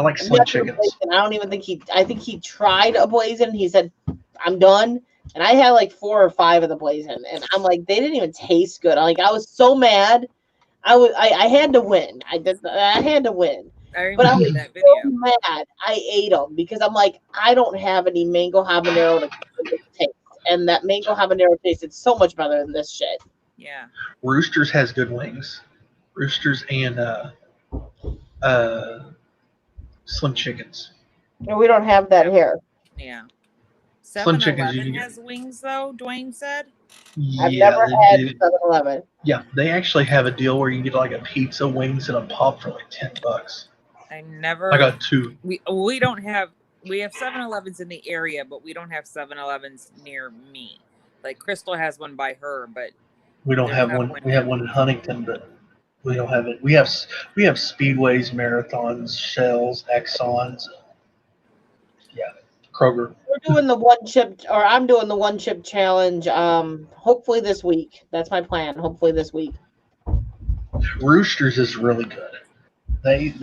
like slim chickens. I don't even think I think he tried a blazing. He said, I'm done. And I had like 4 or 5 of the blazing. And I'm like, they didn't even taste good. I was so mad. I had to win. I had to win. I remember that video. So mad I ate them because I'm like, I don't have any mango habanero to taste. And that mango habanero tasted so much better than this shit. Yeah. Roosters has good wings. Roosters and Slim Chickens. No, we don't have that here. Yeah. Slim Chickens has wings though, Dwayne said. I've never had 7-Eleven. Yeah, they actually have a deal where you can get like a pizza, wings, and a pop for like $10. I got 2. We don't have. We have 7-Elevens in the area, but we don't have 7-Elevens near me. Like Crystal has one by her, but we don't have one. We have one in Huntington, but we don't have it. We have Speedways, Marathons, Shells, Exxons. Yeah, Kroger. We're doing the 1 chip, or I'm doing the 1 chip challenge. Hopefully this week. That's my plan. Hopefully this week. Roosters is really good. They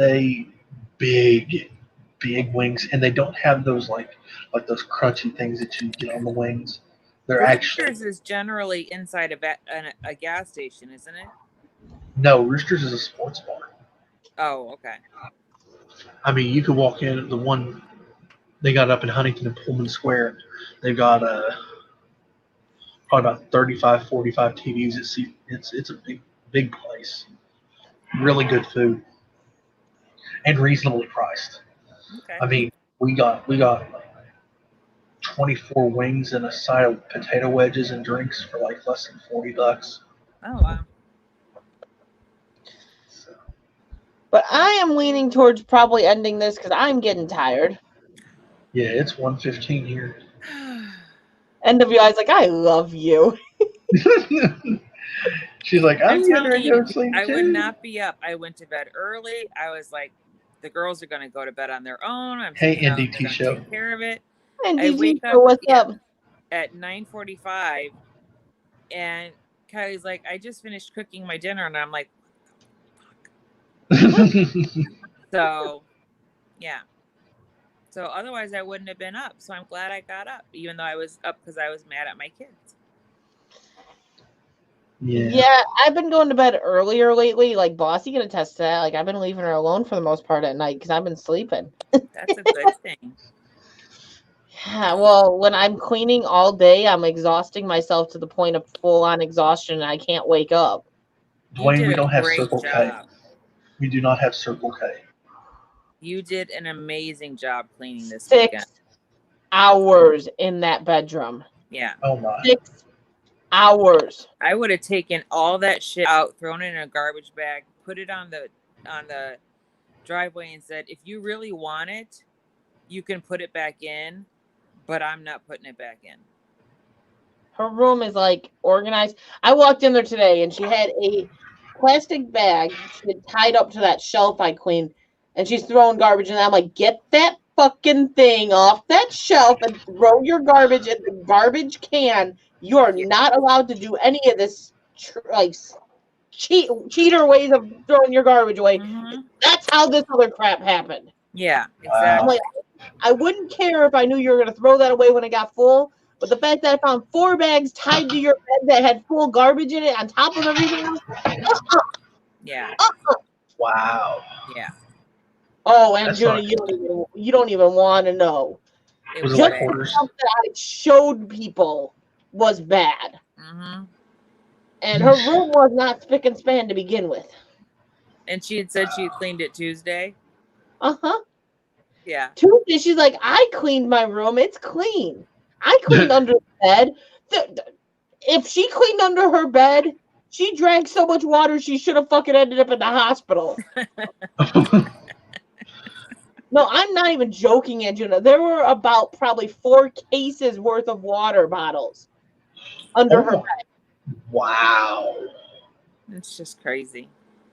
big wings, and they don't have those like those crunchy things that you get on the wings. They're Roosters is generally inside a gas station, isn't it? No, Roosters is a sports bar. Oh, okay. I mean, you could walk in at the one they got up in Huntington and Pullman Square. They've got probably about 35, 45 TVs. It's a big place. Really good food and reasonably priced. Okay. I mean, we got like 24 wings and a side of potato wedges and drinks for like less than $40. Oh wow. So, But I am leaning towards probably ending this because I'm getting tired. yeah, it's 1:15 here. NWI's like, I love you. She's like, I'm I'm telling gonna you, go to sleep I too. would not be up. I went to bed early. I was like, the girls are going to go to bed on their own. Hey, they're NDT gonna show. take care of it. And I DT, wake so what's up? at 9:45, and Kylie's like, I just finished cooking my dinner, and I'm like, so yeah. So otherwise, I wouldn't have been up. So I'm glad I got up, even though I was up because I was mad at my kids. Yeah, I've been going to bed earlier lately. Like, Bossy can attest to that. Like, I've been leaving her alone for the most part at night because I've been sleeping. That's a good thing. Yeah, well, when I'm cleaning all day, I'm exhausting myself to the point of full-on exhaustion, and I can't wake up. Dwayne, we don't have great Circle K. job. We do not have Circle K. You did an amazing job cleaning this 6 weekend. hours in that bedroom. Yeah. Oh my. 6 hours. I would have taken all that shit out, thrown it in a garbage bag, put it on the driveway, and said, if you really want it, you can put it back in, but I'm not putting it back in. Her room is like organized. I walked in there today and she had a plastic bag she had tied up to that shelf I cleaned, and she's throwing garbage in. I'm like, get that fucking thing off that shelf and throw your garbage in the garbage can. You are not allowed to do any of this cheater ways of throwing your garbage away. Mm-hmm. That's how this other crap happened. Yeah, exactly. I'm like, I wouldn't care if I knew you were going to throw that away when it got full, but the fact that I found 4 bags tied to your bed that had full garbage in it on top of everything else. Yeah. Wow. Yeah. Oh, and Junie, you don't even want to know. It Was it was like bad. quarters? That I showed people was bad. Mm-hmm. And her room was not spick and span to begin with. And she had said she cleaned it Tuesday. Uh-huh. Yeah. Tuesday, she's like, I cleaned my room. It's clean. I cleaned under the bed. If she cleaned under her bed, she drank so much water she should have fucking ended up in the hospital. No, I'm not even joking, Angela. There were about probably 4 cases worth of water bottles under her bed. Wow. It's just crazy.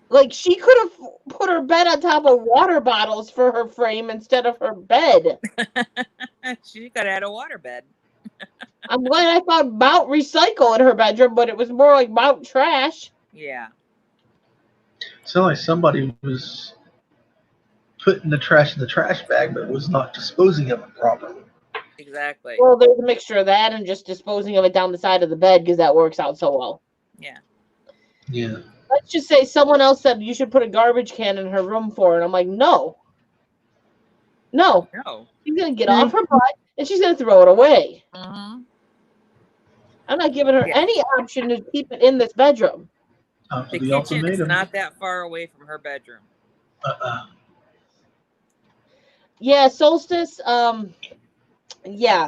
Like, she could have put her bed on top of water bottles for her frame instead of her bed. She could have had a water bed. I'm glad I found Mount Recycle in her bedroom, but it was more like Mount Trash. Yeah. Sounded like somebody was putting the trash in the trash bag, but was not disposing of it properly. Exactly. Well, there's a mixture of that and just disposing of it down the side of the bed because that works out so well. Yeah. Yeah. Let's just say someone else said you should put a garbage can in her room for her. And I'm like, no. No. No. She's going to get off her butt and she's going to throw it away. Mm-hmm. I'm not giving her any option to keep it in this bedroom. The kitchen is not that far away from her bedroom. Yeah, Solstice, yeah.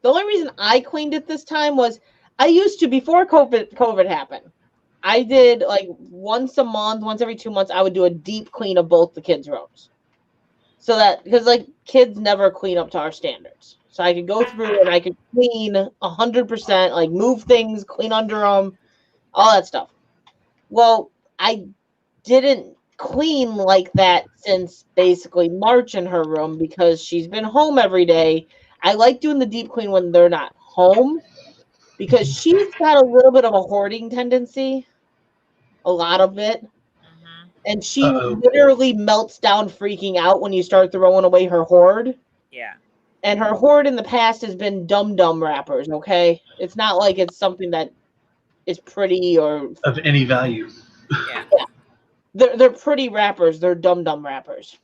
The only reason I cleaned it this time was I used to, before COVID happened, I did like once a month, once every 2 months, I would do a deep clean of both the kids' rooms. So that, because like kids never clean up to our standards. So I could go through and I could clean 100%, like move things, clean under them, all that stuff. Well, I didn't clean like that since basically March in her room because she's been home every day. I like doing the deep clean when they're not home because she's got a little bit of a hoarding tendency, a lot of it. Mm-hmm. And she literally melts down freaking out when you start throwing away her hoard. Yeah. And her hoard in the past has been dum-dum wrappers, okay? It's not like it's something that is pretty or of any value. Yeah. They're pretty wrappers. They're dum-dum wrappers.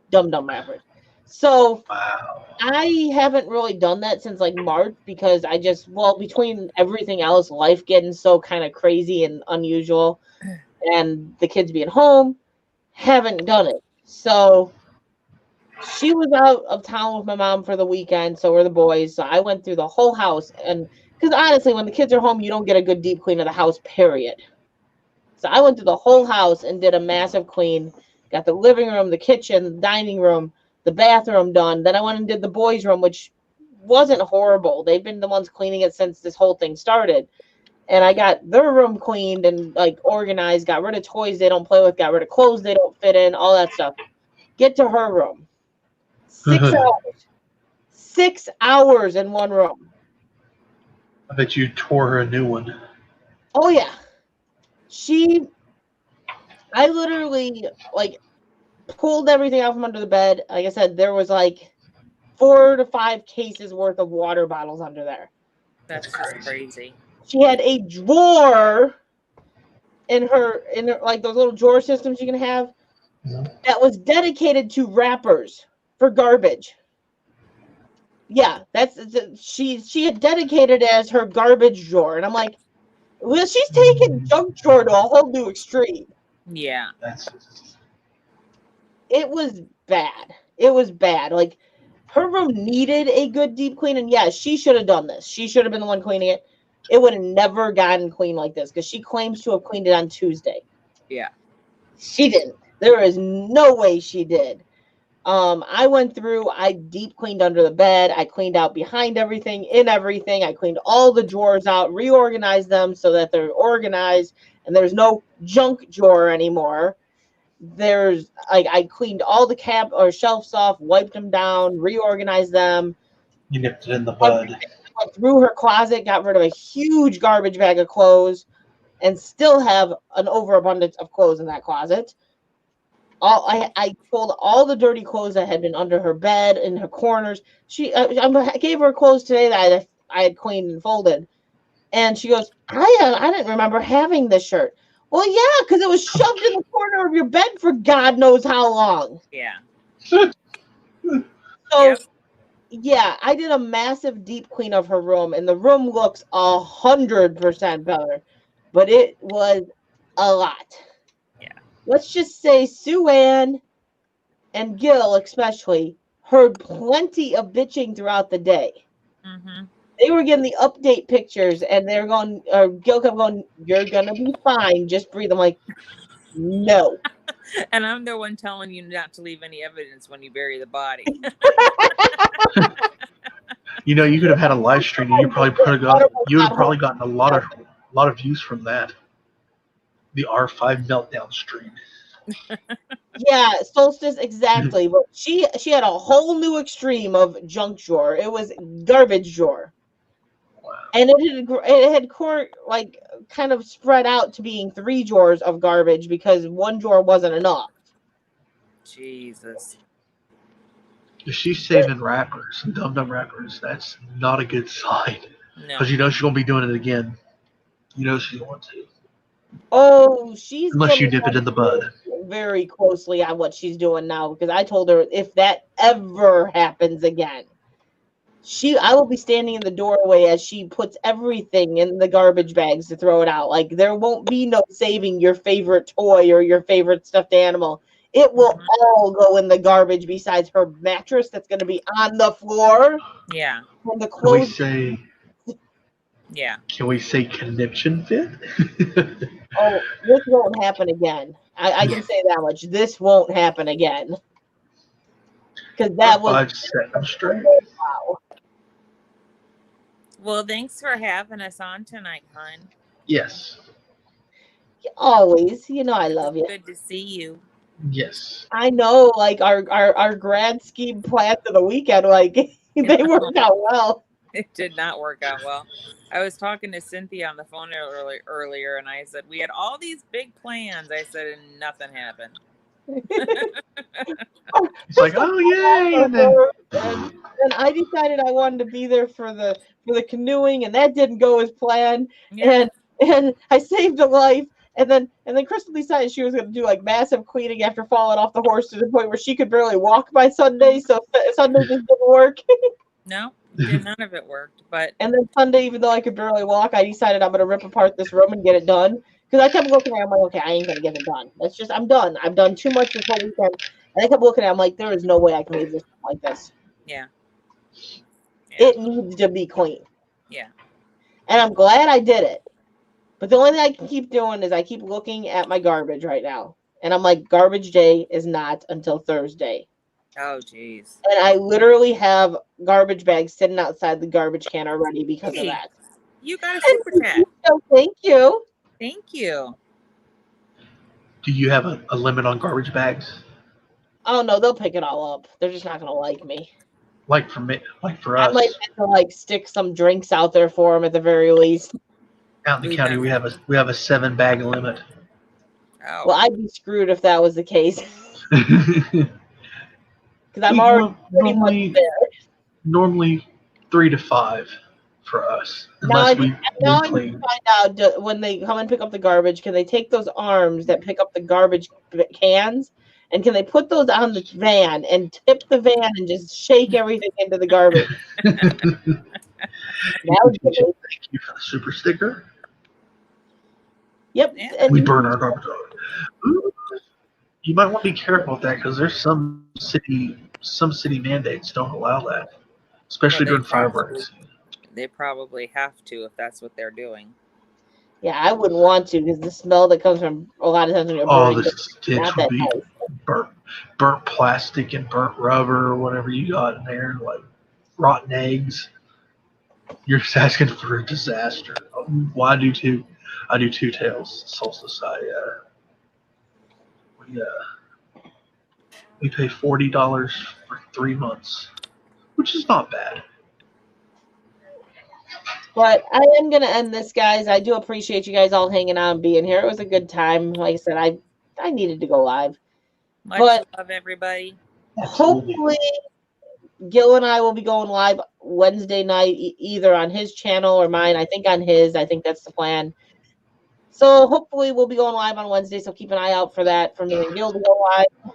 Dum-dum wrappers. So wow. I haven't really done that since like March because I just, well, between everything else, life getting so kind of crazy and unusual and the kids being home, haven't done it. So she was out of town with my mom for the weekend, so were the boys. So I went through the whole house, and because honestly, when the kids are home, you don't get a good deep clean of the house, period. So I went through the whole house and did a massive clean. Got the living room, the kitchen, the dining room, the bathroom done. Then I went and did the boys' room, which wasn't horrible. They've been the ones cleaning it since this whole thing started. And I got their room cleaned and like organized, got rid of toys they don't play with, got rid of clothes they don't fit in, all that stuff. Get to her room. 6 hours. 6 hours in one room. I bet you tore her a new one. Oh yeah. I literally like pulled everything out from under the bed. Like I said, there was like 4 to 5 cases worth of water bottles under there. That's just crazy. She had a drawer in her like those little drawer systems you can have that was dedicated to wrappers for garbage. Yeah, she had dedicated it as her garbage drawer, and I'm like, well, she's taken junk drawer to a whole new extreme. Yeah, it was bad. It was bad. Like her room needed a good deep clean, and yeah, she should have done this. She should have been the one cleaning it. It would have never gotten clean like this because she claims to have cleaned it on Tuesday. Yeah, she didn't. There is no way she did. I went through, I deep cleaned under the bed. I cleaned out behind everything, in everything. I cleaned all the drawers out, reorganized them so that they're organized and there's no junk drawer anymore. There's like, I cleaned all the cap or shelves off, wiped them down, reorganized them. You nipped it in the bud. Went through her closet, got rid of a huge garbage bag of clothes, and still have an overabundance of clothes in that closet. I pulled all the dirty clothes that had been under her bed in her corners. I gave her clothes today that I had cleaned and folded, and she goes, I didn't remember having this shirt. Well, yeah, because it was shoved in the corner of your bed for God knows how long. Yeah. So, yep. Yeah, I did a massive deep clean of her room, and the room looks 100% better, but it was a lot. Yeah. Let's just say Sue Ann and Gil especially heard plenty of bitching throughout the day. Mm-hmm. They were getting the update pictures, and they're going, or Gil kept going, "You're gonna be fine, just breathe." I'm like, no. And I'm the one telling you not to leave any evidence when you bury the body. You know, you could have had a live stream, and you would have probably gotten a lot of views from that. The R5 meltdown stream. Yeah, Solstice, exactly. But she had a whole new extreme of junk drawer. It was garbage drawer. Wow. And it had like kind of spread out to being 3 drawers of garbage because 1 drawer wasn't enough. Jesus. If she's saving wrappers, dumb wrappers, that's not a good sign. No. Because you know she's going to be doing it again. You know she's going to. Oh, she's unless you dip it in the bud. Very closely on what she's doing now, because I told her if that ever happens again, I will be standing in the doorway as she puts everything in the garbage bags to throw it out. Like, there won't be no saving your favorite toy or your favorite stuffed animal. It will all go in the garbage besides her mattress that's going to be on the floor. Yeah. And the clothes. Can we say conniption fit? Oh, this won't happen again. I can say that much. This won't happen again. Because that was 5 seconds straight. Wow. Well, thanks for having us on tonight, hon. Yes. Always. You know I love you. Good to see you. Yes. I know, like our grad scheme plans of the weekend, like they worked out well. It did not work out well. I was talking to Cynthia on the phone earlier, and I said, we had all these big plans. I said, and nothing happened. It's like, oh, yay. And I decided I wanted to be there for the canoeing, and that didn't go as planned. Yeah. And I saved a life. And then Crystal decided she was going to do like massive cleaning after falling off the horse to the point where she could barely walk by Sunday. So Sunday just didn't work. No, none of it worked. And then Sunday, even though I could barely walk, I decided I'm going to rip apart this room and get it done. Because I kept looking at it, I'm like, okay, I ain't going to get it done. I'm done. I've done too much this whole weekend. And I kept looking at it, I'm like, there is no way I can leave this like this. Yeah. It needs to be clean. Yeah. And I'm glad I did it. But the only thing I can keep doing is I keep looking at my garbage right now. And I'm like, garbage day is not until Thursday. Oh, jeez. And I literally have garbage bags sitting outside the garbage can already because of that. You got a super chat. So thank you. Thank you. Do you have a limit on garbage bags? Oh, no, they'll pick it all up. They're just not going to like me. Like for me, like for us. I might have to like stick some drinks out there for them at the very least. Out in the county, we have a 7-bag limit. Oh. Well, I'd be screwed if that was the case. Because I'm already pretty much there. Normally 3 to 5 for us. Now I Unless need to find out when they come and pick up the garbage, can they take those arms that pick up the garbage cans and can they put those on the van and tip the van and just shake everything into the garbage? Thank you for the super sticker. Yep. Yeah. And We burn our garbage out. You might want to be careful with that because there's some city mandates don't allow that, especially during fireworks. They probably have to if that's what they're doing. yeah, I wouldn't want to because the smell that comes from a lot of times when you're burning. The stitch would be burnt plastic and burnt rubber or whatever you got in there, like rotten eggs. You're just asking for a disaster. Well, I do too. I do Two Tails solstice. We pay $40 for 3 months, which is not bad. But I am going to end this, guys. I do appreciate you guys all hanging out and being here. It was a good time. Like I said, I needed to go live. Much love, everybody. Hopefully, Gil and I will be going live Wednesday night, either on his channel or mine. I think on his. I think that's the plan. So hopefully we'll be going live on Wednesday. So keep an eye out for that for me and Gil to go live.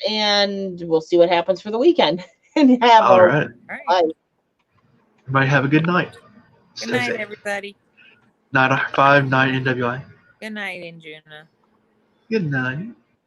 And we'll see what happens for the weekend. And have all right. Live. Everybody have a good night. Good night, everybody. 9 5, 9 NWI. Good night, Injuna. Good night.